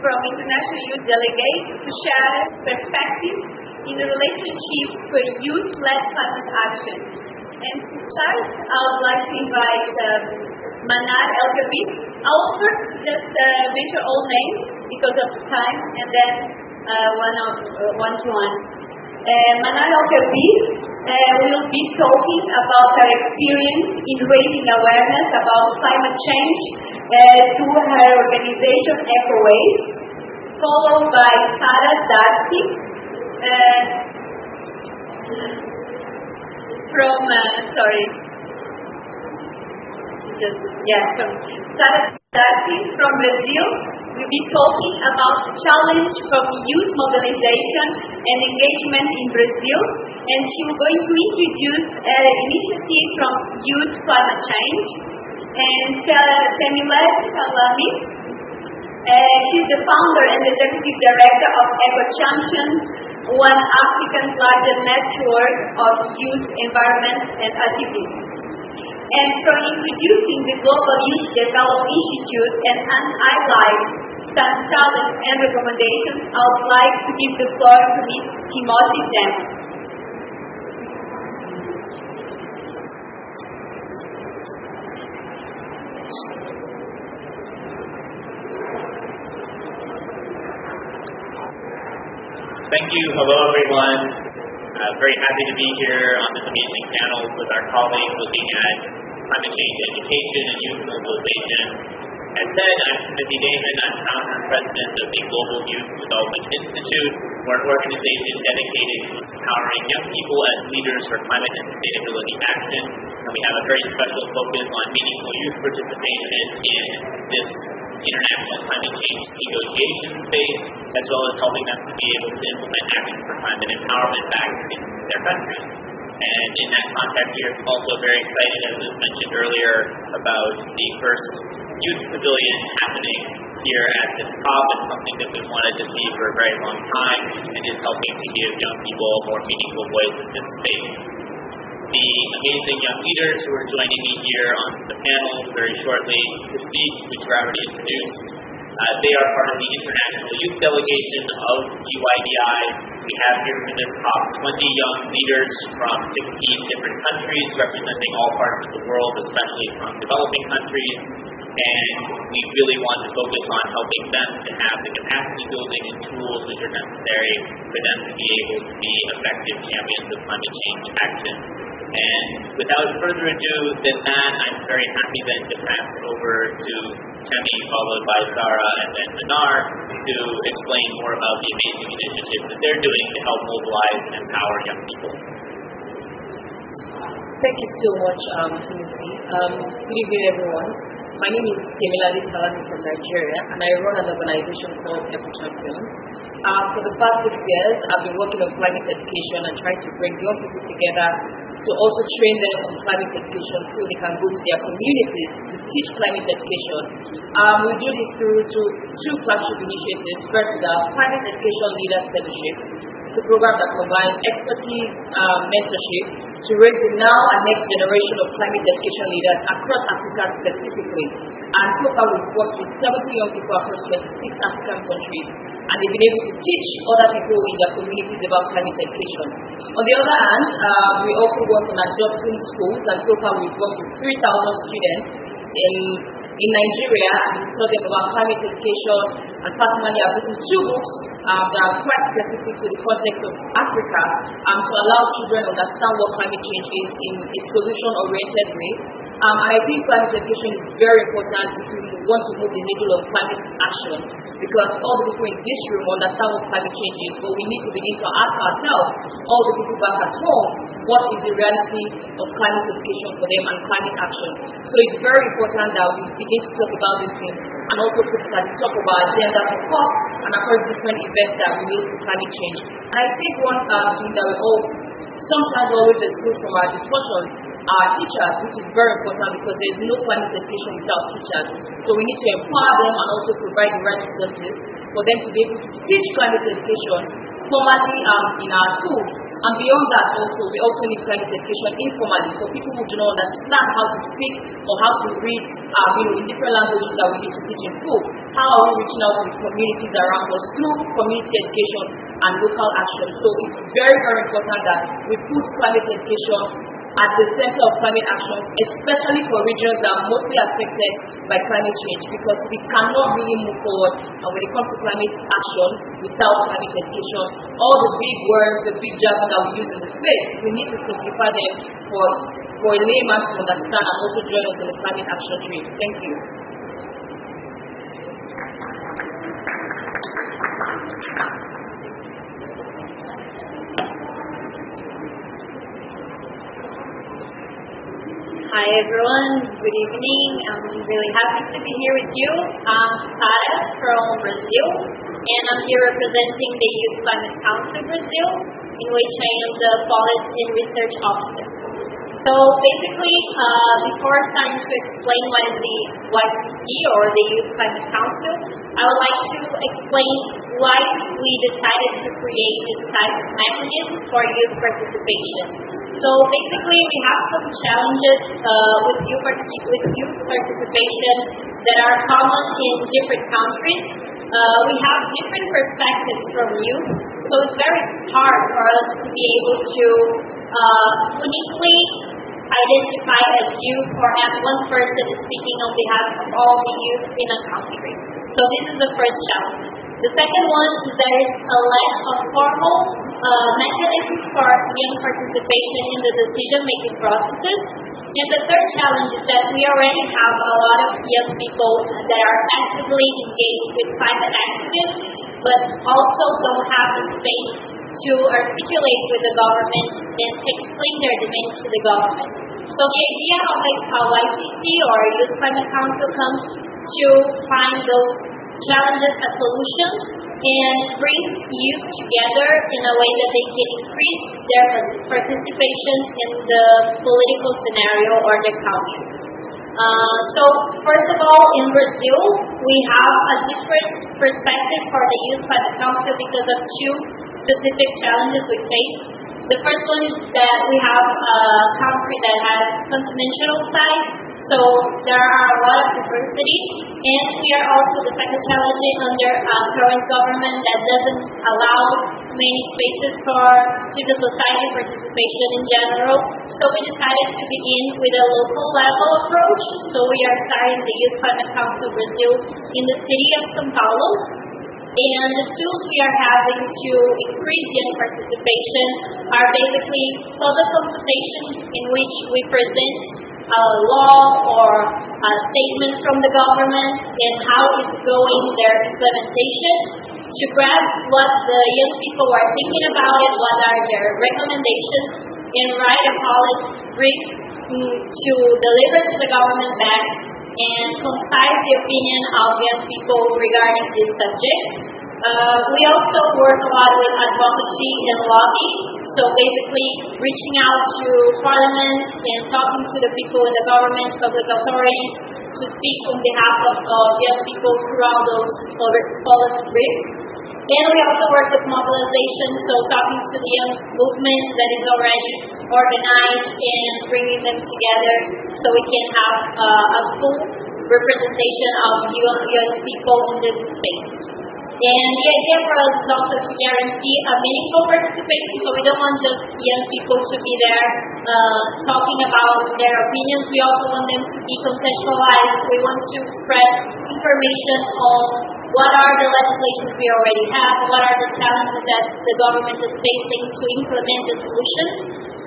Speaker 1: from international youth delegates, to share perspectives in the relationship for youth-led climate action. And to start, I would like to invite Manar El-Kabir. I'll first just mention all names because of time, and then one-to-one. Manar El-Kabir will be talking about her experience in raising awareness about climate change through her organization Ecovillage, followed by Sarah Darcy from Sarah Darcy from Brazil will be talking about the challenge from youth mobilization and engagement in Brazil, and she is going to introduce an initiative from Youth Climate Change. And Daniele, she's the founder and executive director of Eco Champions, one African's largest network of youth environment and activists. And for introducing the Global Youth Development Institute and highlight some challenges and recommendations, I would like to give the floor to Ms. Timothy Damon.
Speaker 8: Thank you. Hello, everyone. Very happy to be here on this amazing panel with our colleagues looking at climate change education and youth mobilization. As said, I'm Timothy Damon. I'm founder and president of the Global Youth Development Institute. We're an organization dedicated to empowering young people as leaders for climate and sustainability action. And we have a very special focus on meaningful youth participation in this international climate change negotiation space, as well as helping them to be able to implement action for climate empowerment back in their countries. And in that context, we are also very excited, as was mentioned earlier, about the first youth pavilion happening here at this COP. It's something that we've wanted to see for a very long time and is helping to give young people a more meaningful voice in this space. The amazing young leaders who are joining me here on the panel very shortly to speak, which were already introduced, they are part of the International Youth Delegation of GYDI. We have here for this COP 20 young leaders from 16 different countries representing all parts of the world, especially from developing countries. And we really want to focus on helping them to have the capacity building and tools which are necessary for them to be able to be effective champions of climate change action. And without further ado than that, I'm very happy then to pass over to Temi, followed by Sarah and then Manar, to explain more about the amazing initiatives that they're doing to help mobilize and empower young people.
Speaker 9: Thank you so much, Timothy. Good evening, everyone. My name is Temi from Nigeria, and I run an organization called Champions. For the past 6 years, I've been working on climate education and trying to bring young people together to also train them on climate education so they can go to their communities to teach climate education. We do this through 2 flagship initiatives. First is our Climate Education Leaders Fellowship. It's a program that combines expertise, mentorship to raise the now and next generation of climate education leaders across Africa specifically. And so far we've worked with 70 young people across 26 African countries, and they've been able to teach other people in their communities about climate education. On the other hand, we also work on adopting schools, and so far we've worked with 3,000 students in Nigeria, and we taught them about climate education, and personally I've written 2 books that are quite specific to the context of Africa to allow children to understand what climate change is in a solution-oriented way. And I think climate education is very important if we want to move the needle of climate action, because all the people in this room understand what climate change is, but we need to begin to ask ourselves, all the people back at home, what is the reality of climate education for them and climate action. So it's very important that we begin to talk about these things and also put it at the top of our agenda for COP and across different events that relate to climate change. And I think one thing that we all sometimes always exclude from our discussions are teachers, which is very important because there is no climate education without teachers. So we need to empower them and also provide the right resources for them to be able to teach climate education formally in our schools. And beyond that also, we also need climate education informally for people who do not understand how to speak or how to read in different languages that we need to teach in school. How are we reaching out to the communities around us through community education and local action? So it's very, very important that we put climate education at the center of climate action, especially for regions that are mostly affected by climate change, because we cannot really move forward when it comes to climate action without climate education. All the big words, the big jargon that we use in the space, we need to simplify them for a layman to understand and also join us in the climate action tree. Thank you.
Speaker 1: Hi everyone, good evening. I'm really happy to be here with you. I'm Sarah from Brazil, and I'm here representing the Youth Climate Council Brazil, in which I am the Policy and Research Officer. So basically, before starting to explain what is the YCC or the Youth Climate Council, I would like to explain why we decided to create this type of mechanism for youth participation. So basically, we have some challenges with youth participation that are common in different countries. We have different perspectives from youth, so it's very hard for us to be able to uniquely identify as youth or have one person speaking on behalf of all the youth in a country. So this is the first challenge. The second one is there is a lack of formal mechanisms for young participation in the decision-making processes. And the third challenge is that we already have a lot of young people that are actively engaged with climate activism, but also don't have the space to articulate with the government and explain their demands to the government. So the idea of how YCC or Youth Climate Council comes to find those challenges as solutions
Speaker 6: and bring youth together in a way that they can increase their participation in the political scenario or the country. So first of all, in Brazil, we have a different perspective for the youth by the council because of two specific challenges we face. The first one is that we have a country that has continental side, so there are a lot of diversity, and we are also the second challenge under current government that doesn't allow many spaces for civil society participation in general. So we decided to begin with a local level approach. So we are starting the Youth Climate Council Brazil in the city of São Paulo. And the tools we are having to increase young participation are basically public consultations in which we present a law or a statement from the government and how it's going their implementation to grasp what the young people are thinking about it, what are their recommendations, and write a policy brief to deliver to the government back and concise the opinion of young people regarding this subject. We also work a lot with advocacy and lobby, so basically reaching out to parliament and talking to the people in the government, public authorities, to speak on behalf of young people throughout those policy briefs. And we also work with mobilization, so talking to the young movement that is already organized and bringing them together so we can have a full representation of young people in this space. And the idea for us is also to guarantee a meaningful participation, so we don't want just young people to be there talking about their opinions. We also want them to be contextualized. We want to spread information on what are the legislations we already have, what are the challenges that the government is facing to implement the solutions.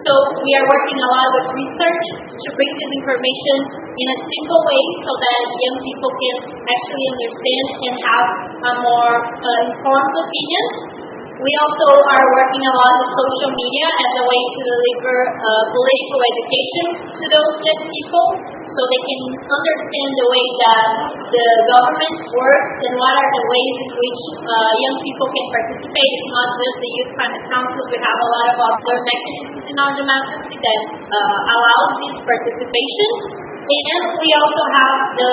Speaker 6: So we are working a lot with research to bring this information in a simple way so that young people can actually understand and have a more informed opinion. We also are working a lot with social media as a way to deliver political education to those young people so they can understand the way that the government works and what are the ways in which young people can participate. It's not just the Youth Climate Councils. We have a lot of other mechanisms in our democracy that allows this participation. And we also have the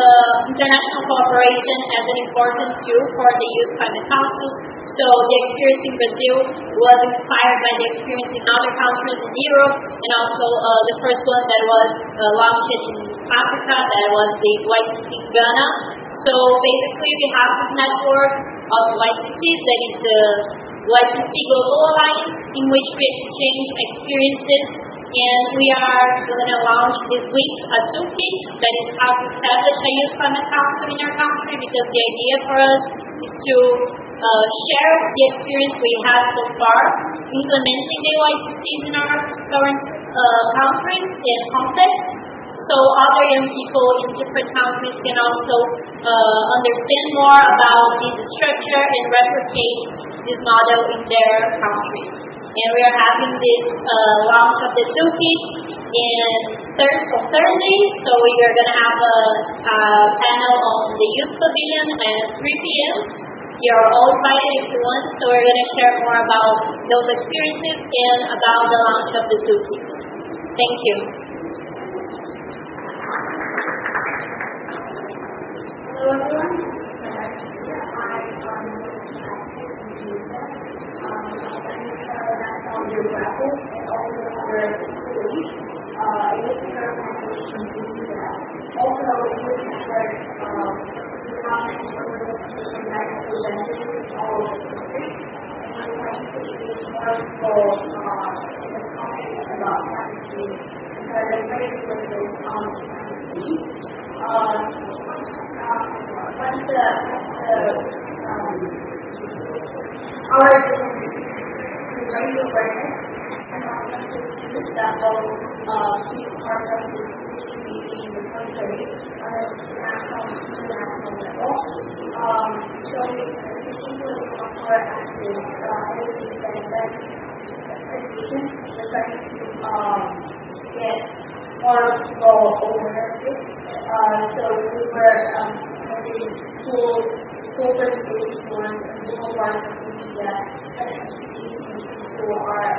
Speaker 6: international cooperation as an important tool for the Youth Climate Councils. So the experience in Brazil was inspired by the experience in other countries in Europe, and also the first one that was launched in Africa, that was the YCC in Ghana. So basically we have this network of YCCs, that is the YCC Global Alliance, in which we exchange experiences. And we are going to launch this week a toolkit that is how to establish a Youth Climate Council in our country, because the idea for us is to share the experience we have so far implementing the YCCs in our current countries and context, so other young people in different countries can also understand more about this structure and replicate this model in their countries. And we are having this launch of the toolkit on Thursday, so we are going to have a panel on the Youth Pavilion at 3 p.m. You're all invited if you want, so we're going to share more about those experiences and about the launch of the toolkit. Thank you.
Speaker 1: Hello everyone. Rassul and also our Ecovillage. Youth organization doing that. Also, youth network the government organization that represents all over the country. And we want to be more involved in the context about climate change because they're very focused on climate change. Our raise awareness and also to that will be part of the community in the country on a national and international level. So we particularly offer active everything that education. We're trying to get more people aware of it. So we were having tools focus is on the whole part of media who are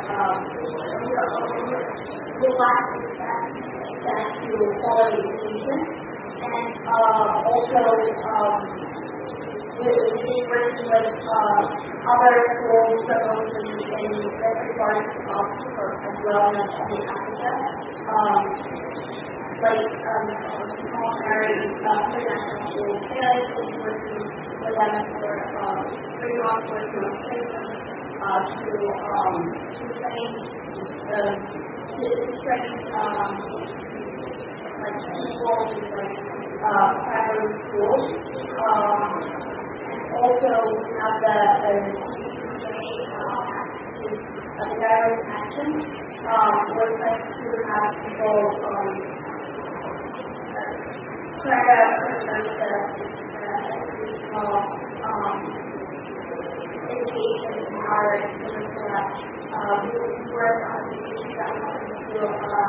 Speaker 1: relaxed that to quality education, and also we've been working with other schools promoting in different parts of as well as in Africa, like small international school kids, working with them for 3 months working on training like people in primary schools. And also we have the direct action, we're trying to have people try to education in our work on the issues that we want to do our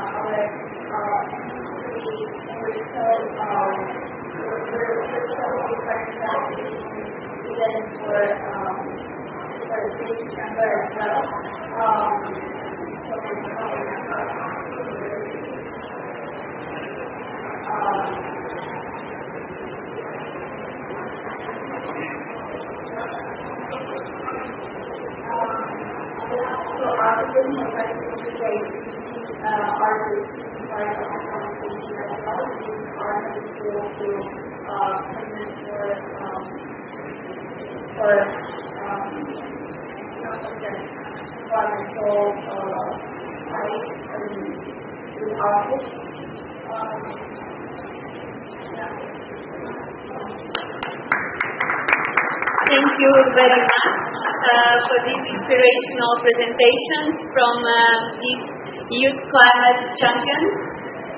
Speaker 1: we're so excited about even for December as well. So our position is like to say artists part of the conversation as well. Artists will do environmental rights and with artists. Thank you very much for these inspirational presentations from these youth climate champions.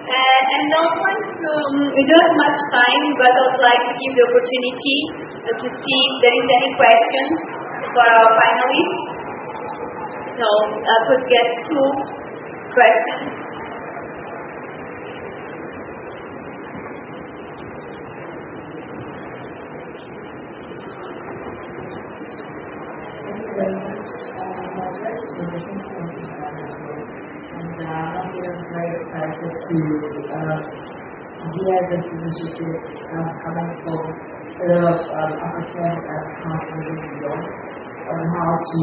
Speaker 1: And also, we don't have much time, but I would like to give the opportunity to see if there is any questions for our finalists. So I could get 2 questions.
Speaker 10: To hear this initiative coming from a lot of African countries and beyond on how to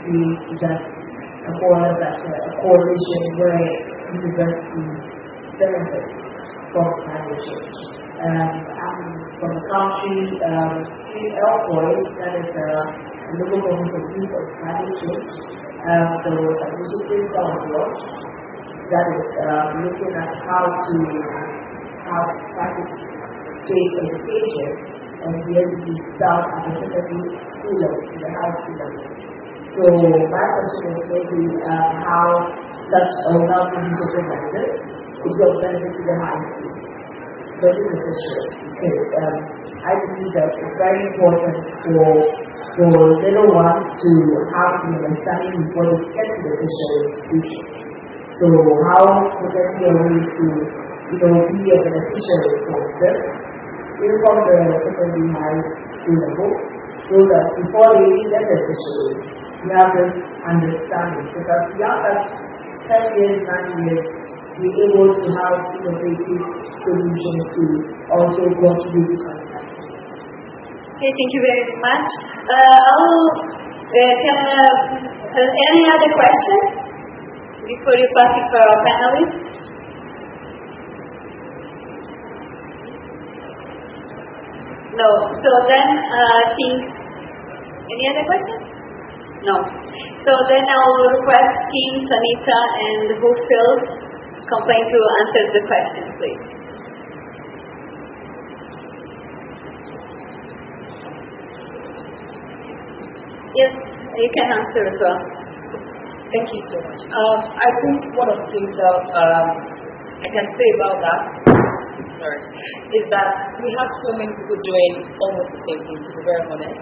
Speaker 10: create just a coalition where universities benefit from climate change. I'm from the country, Elboy, that is a local government of youth of climate change. There was an initiative that was launched that is looking at how to take education and be able to start at the secondary school level, to the high school level. So my question is maybe how such a well-being implemented is of benefit to the high school. That is essential because I believe that it's very important for little ones to have the understanding before they get to the tertiary institution. So how would that be a way to, be a beneficiary for them, even from the secondary high school level, so that before they even get the tertiary, we have this understanding. Because beyond that 10 years, 9 years, we're able to have innovative solutions to also contribute to content.
Speaker 1: Okay, thank you very much. Any other questions before you pass it for our panelists? No. So then, any other questions? No. So then I will request Team Sonita and who fills complaint to answer the questions, please. Yes, you can answer as well.
Speaker 9: Thank you so much. I think one of the things that I can say about that is that we have so many people doing almost the same thing, to be very honest.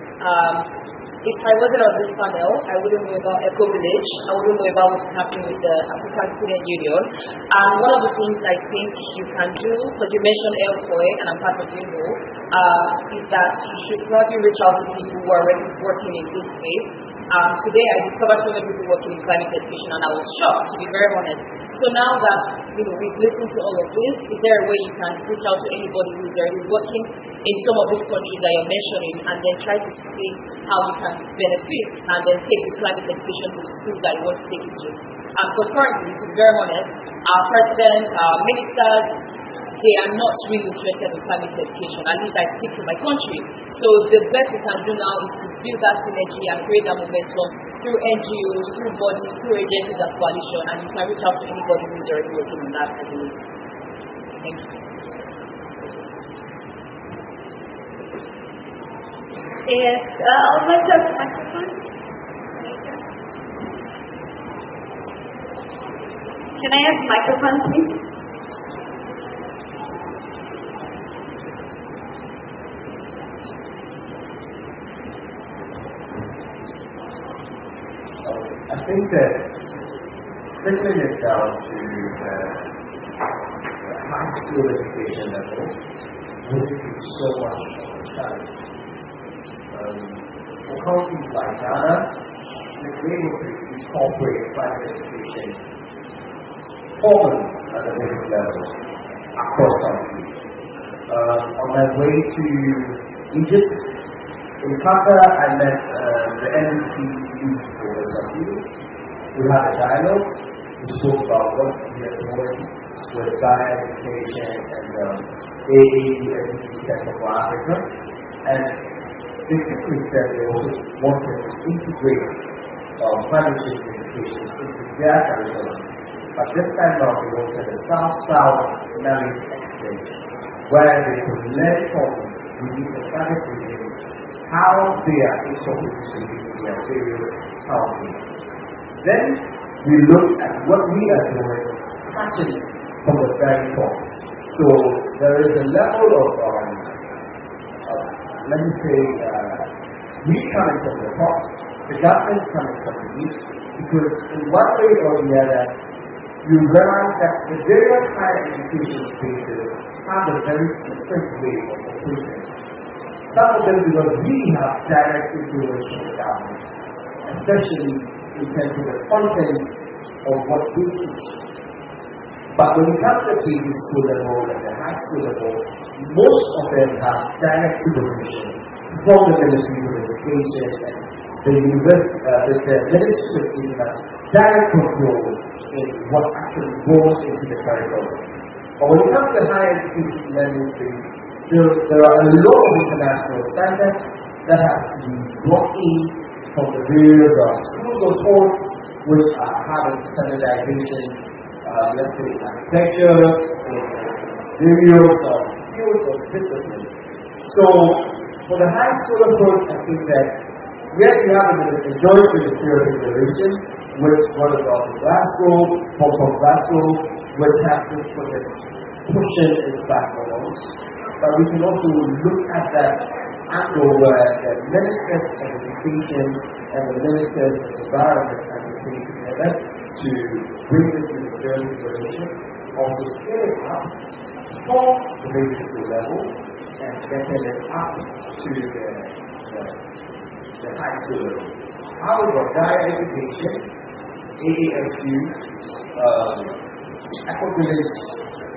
Speaker 9: if I wasn't on this panel, I wouldn't know about Ecovillage. I wouldn't know about what's happening with the African Student Union. And one of the things I think you can do, because you mentioned ELCOE, and I'm part of UNO, is that you should probably reach out to people who are already working in this space. Today I discovered so many people working in climate education, and I was shocked, to be very honest. So now that we've listened to all of this, is there a way you can reach out to anybody who's already working in some of these countries that you're mentioning, and then try to see how you can benefit, and then take the climate education to the schools that you want to take it to? Because currently, to be very honest, our president, our ministers, they are not really interested in climate education. At least I speak to my country. So the best we can do now is to build that synergy and create that momentum through NGOs, through bodies, through agencies and coalition, and you can reach out to anybody who is already working on that, I believe. Thank you.
Speaker 1: Yes, I would like to have a microphone. Can I have a microphone, please?
Speaker 11: I think that trickling it down to the high school education level would be so much of a challenge. For countries like Ghana, we've been able to incorporate private education formally at the basic level across countries. On my way to Egypt, in Qatar, I met the NFVE youth for Rassul. We had a dialogue. We spoke about what we are doing with Gaia education and AAE Center for Africa. And they simply said they also wanted to integrate climate change education into their curriculum. But this time around, they wanted a South-South marriage exchange where they could learn from the Islamic regime how they are incorporating their various counties. Then we look at what we are doing, catching from the very top. So there is a level of, let me say, we coming from the top, the government coming from the east, because in one way or the other, you realize that the various higher education spaces have a very different way of operating. Some of them because we have direct influence from the government, especially in terms of the content of what we teach. But when it comes to the basic school level and the high school level, most of them have direct supervision from the Ministry of Education and the University, the Ministry of Education has direct control in what actually goes into the curriculum. But when it comes to higher education learning, there are a lot of international standards that have to be brought in from the various schools of thought which are having standardization, let's say architecture, various fields of discipline. So for the high school approach, I think that where you have a majority of the spirit of innovation, which one about Glasgow, from Glasgow, which has this project pushing its backbone. But we can also look at that angle where the ministers of education and the ministers of environment are working together to bring this ministerial innovation, also scale it up from the basic school level and getting it up to the high school level. However, Gaia education, AAFU, Ecovillage,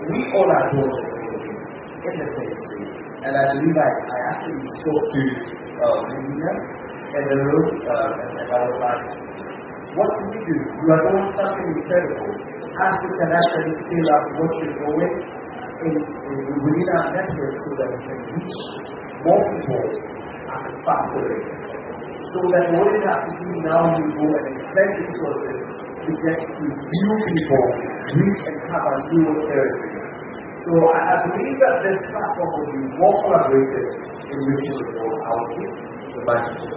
Speaker 11: we all are doing the same thing in the same space. And I believe I actually spoke to Sonita in the room and I was like, what can we do? You are doing something incredible. As you can actually scale up what you're doing within our network so that we can reach more people at a faster rate. So that what you have to do now, you go and expect resources to get to new people, reach and have a new territory. So I believe that this platform will be more collaborative in which you will go out with the management.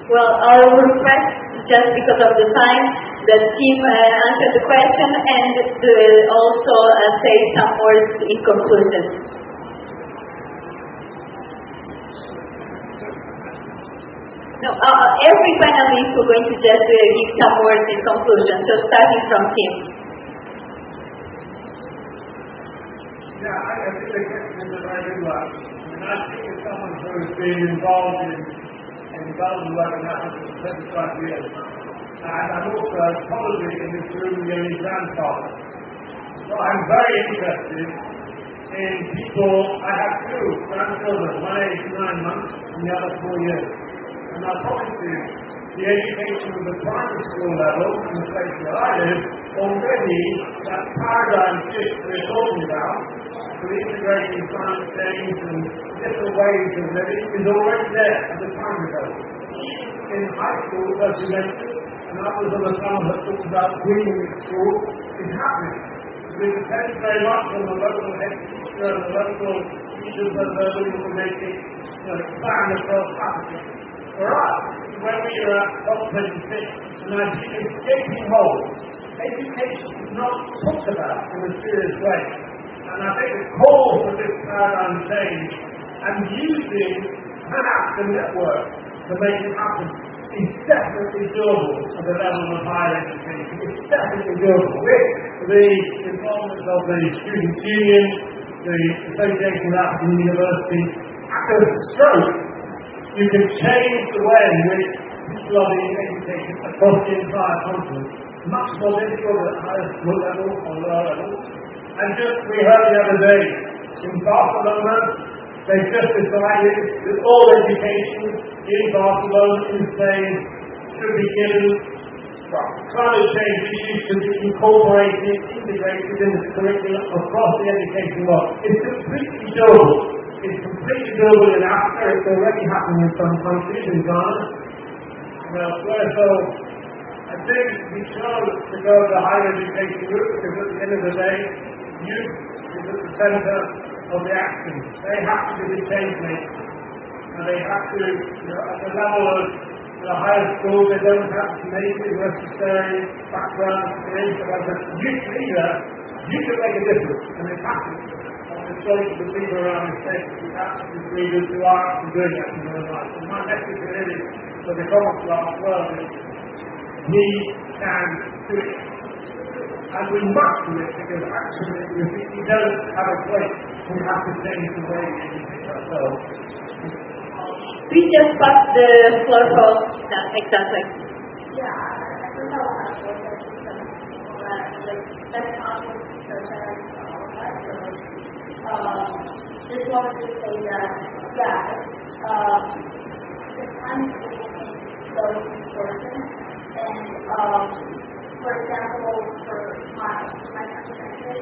Speaker 1: Well, our request, just because of the time, the team answer the question and also say some words in conclusion. No, every panelist is going to just give some words in conclusion, so starting from Tim.
Speaker 2: Yeah, I think the question is a very good one. I think as someone who has been involved in development work in Africa for 25 years, and I'm also probably in this room the only grandfather. So I'm very interested in people. I have two grandchildren, one age 9 months and the other 4 years. And I promise you, the education of the primary school level in the place where I live, already that paradigm shift we're talking about, for integrating climate change and different ways of living, is already there at the primary level. In high school, as you mentioned, and others on the panel have talked about greening in school, is happening. It depends very much on the local head teacher and the local teachers that they're able to make it expand across Africa. For us, when we are at COP26, and I see a gaping hole, education is not talked about in a serious way. And I think the call for this paradigm change and using apps and network to make it happen is definitely doable at the level of higher education. It's definitely doable. With the involvement of the Student Union, the Association of African Universities, at a stroke, you can change the way in which people are being educated across the entire continent. Much more difficult at higher school level or lower level. And just, we heard the other day, in Barcelona, they've just decided that all education in Barcelona, in Spain, should be given, climate change issues should be incorporated, integrated in the curriculum across the education world. It's completely doable. It's completely doable in Africa. It's already happening in some countries, in Ghana and elsewhere. So I think we chose to go the higher education route because at the end of the day, youth is at the center of the action. They have to be the change makers. And they have to, at the level of the higher school, they don't have to make it necessary background experience. But as a youth leader, you can make a difference. And it happens. The choice of the people around the state, the active leaders who are actually doing that in their life. And my message really for the Councillor as well is we can do it. And we must do it because actually if we don't have a place, we have to change the way we educate ourselves.
Speaker 1: We just pass the floor for that, exactly.
Speaker 12: Yeah, I think I want to look at that's just wanted to say that, the time is so important, and for example, for my country,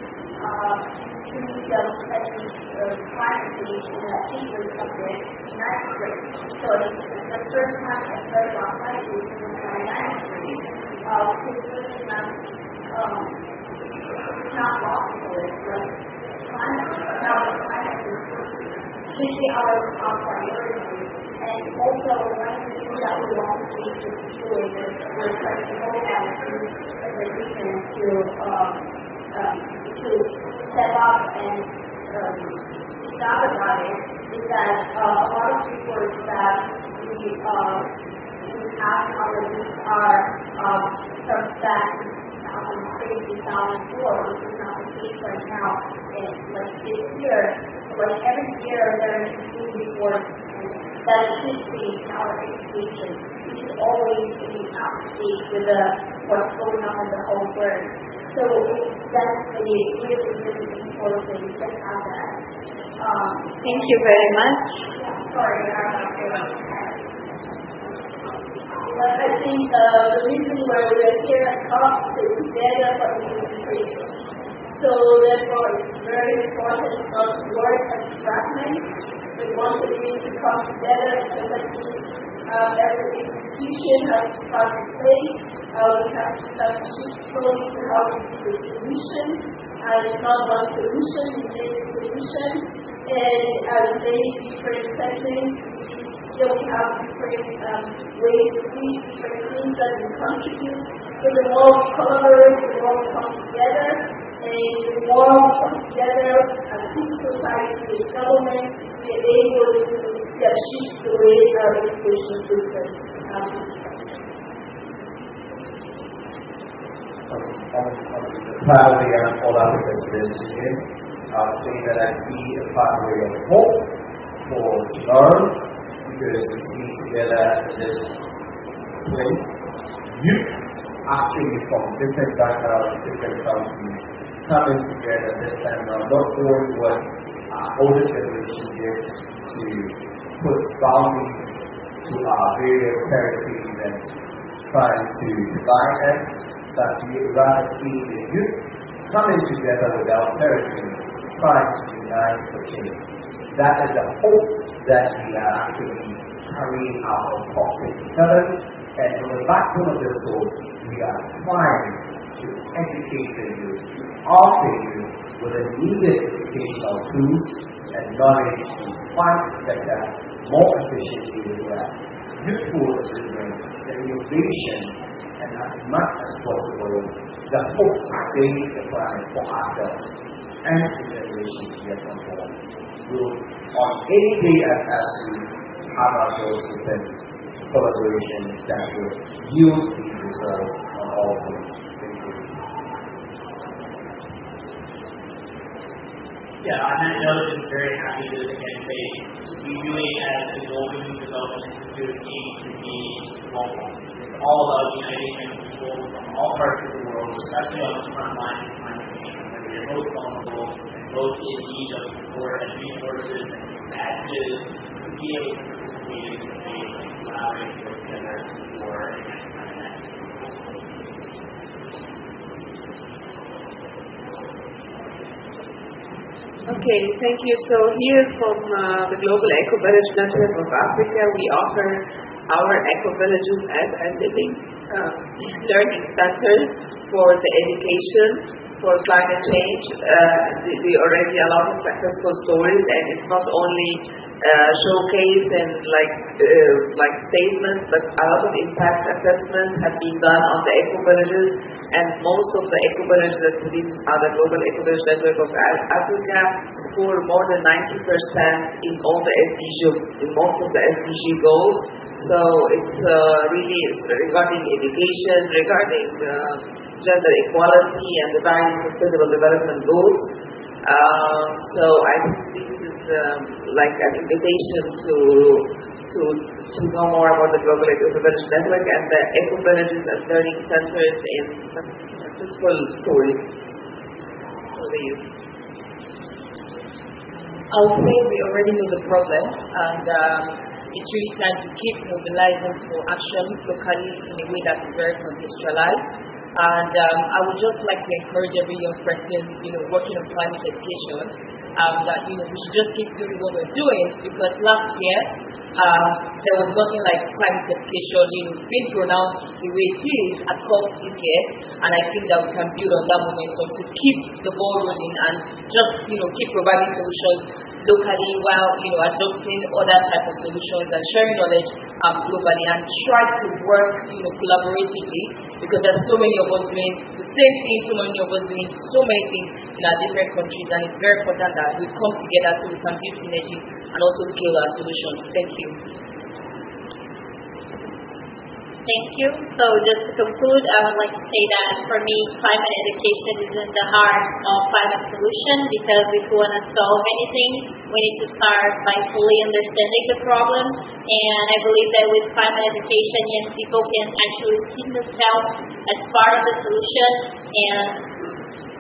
Speaker 12: to me, the climate change in the English subject, and that's great. So the first time I heard about climate change in my ninth grade, it's really not lost to it, but climate should be our priority. And also, one of the things that we want to see is situated, we're trying to mobilize the region to step up and talk about it, is that a lot of reports that we have in our list are from that 2003, 2004, which is not the case right now. And like this year, like every year there is new reports that should be in our education. We should always be up to date with what's going on in the whole world. So that's really, really, really important to have that.
Speaker 1: Thank you very much.
Speaker 12: Sorry, but I think the reason why we are here at COP is together for communication. So therefore it's very important not to work as fragments. We want the need to come together so that every institution has to participate. We have to start to shift slowly to how we do the solution. It's not one solution, it's a solution. And many different settings, we have different ways to see different things that we contribute. So the more we collaborate, the more we come together, and the more we come together as civil society, the government, we are able to shift the way our education system has been structured.
Speaker 11: Proud of the All Africa Students Union, saying that I see a pathway of hope for tomorrow, because we see together this place, youth actually from different backgrounds, different countries, coming together this time around, not knowing what our older generation did to put boundaries to our various territories and trying to divide them, but we rather see the youth coming together without territory, trying to unite for change. That is the hope that we are actually carrying out of COP27, and on the backbone of this hope, we are trying to educate the youth, all the youth, with the needed educational tools and knowledge to find better, more efficiency with that useful assistance, the innovation, and as much as possible, the hope to save the planet for ourselves and the generations yet unborn. We'll, on any day as we have ourselves within collaboration that will yield these results on all fronts.
Speaker 8: Yeah, on that note, I'm very happy to again say we really, as the Global Youth Development Institute, aim to be global. It's all about uniting young people from all parts of the world, especially on the front lines of climate change, where they're most vulnerable and most in need of support and resources and packages to be able to participate in the space and collaborate together for against climate change.
Speaker 5: Okay, thank you. So here from the Global Ecovillage Network of Africa, we offer our ecovillages as embedding learning centers for the education, for climate change. We already a lot of successful stories, and it's not only showcase and like statements, but a lot of impact assessments have been done on the ecovillages, and most of the ecovillages that within the Global Ecovillage Network of Africa score more than 90% in all the in most of the SDG goals. So it's really regarding education, regarding gender equality and the various sustainable development goals. So I think this is like an invitation to know more about the Global Ecovillage Network and the ecovillages and learning centers in successful stories for the youth.
Speaker 9: I'll say we already know the problem, and it's really time to keep mobilizing for action locally in a way that's very contextualized. And I would just like to encourage every young person, working on climate education, that, we should just keep doing what we're doing, because last year, there was nothing like climate education, being pronounced the way it is at COP this year, and I think that we can build on that momentum to keep the ball rolling and just, keep providing solutions locally while, adopting other types of solutions and sharing knowledge globally, and try to work, collaboratively, because there's so many of us doing the same thing, so many of us doing so many things in our different countries, and it's very important that we come together so we can build synergy and also scale our solutions. Thank you.
Speaker 1: Thank you. So just to conclude, I would like to say that for me, climate education is in the heart of climate solution, because if we want to solve anything, we need to start by fully understanding the problem. And I believe that with climate education, young people can actually see themselves as part of the solution and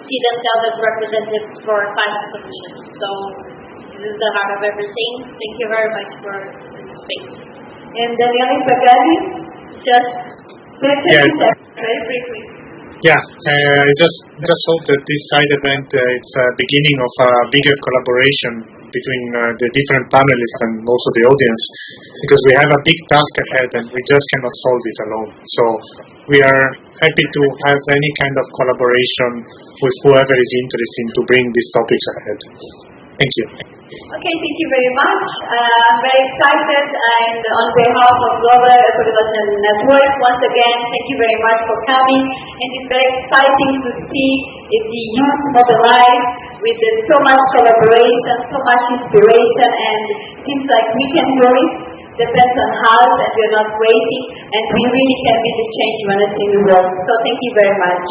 Speaker 1: see themselves as representatives for climate solutions. So this is the heart of everything. Thank you very much for this space.
Speaker 5: And Daniele, Pagani, just very briefly.
Speaker 7: Yeah, I just hope that this side event it's a beginning of a bigger collaboration between the different panelists and also the audience, because we have a big task ahead and we just cannot solve it alone. So we are happy to have any kind of collaboration with whoever is interested to bring these topics ahead. Thank you.
Speaker 1: Okay, thank you very much. I'm very excited, and on behalf of Global Ecovillage Network, once again, thank you very much for coming. And it's very exciting to see the youth mobilized with so much collaboration, so much inspiration, and it seems like we can do it. Depends on us, and we're not waiting, and we really can be the change we want to see in the world. So thank you very much.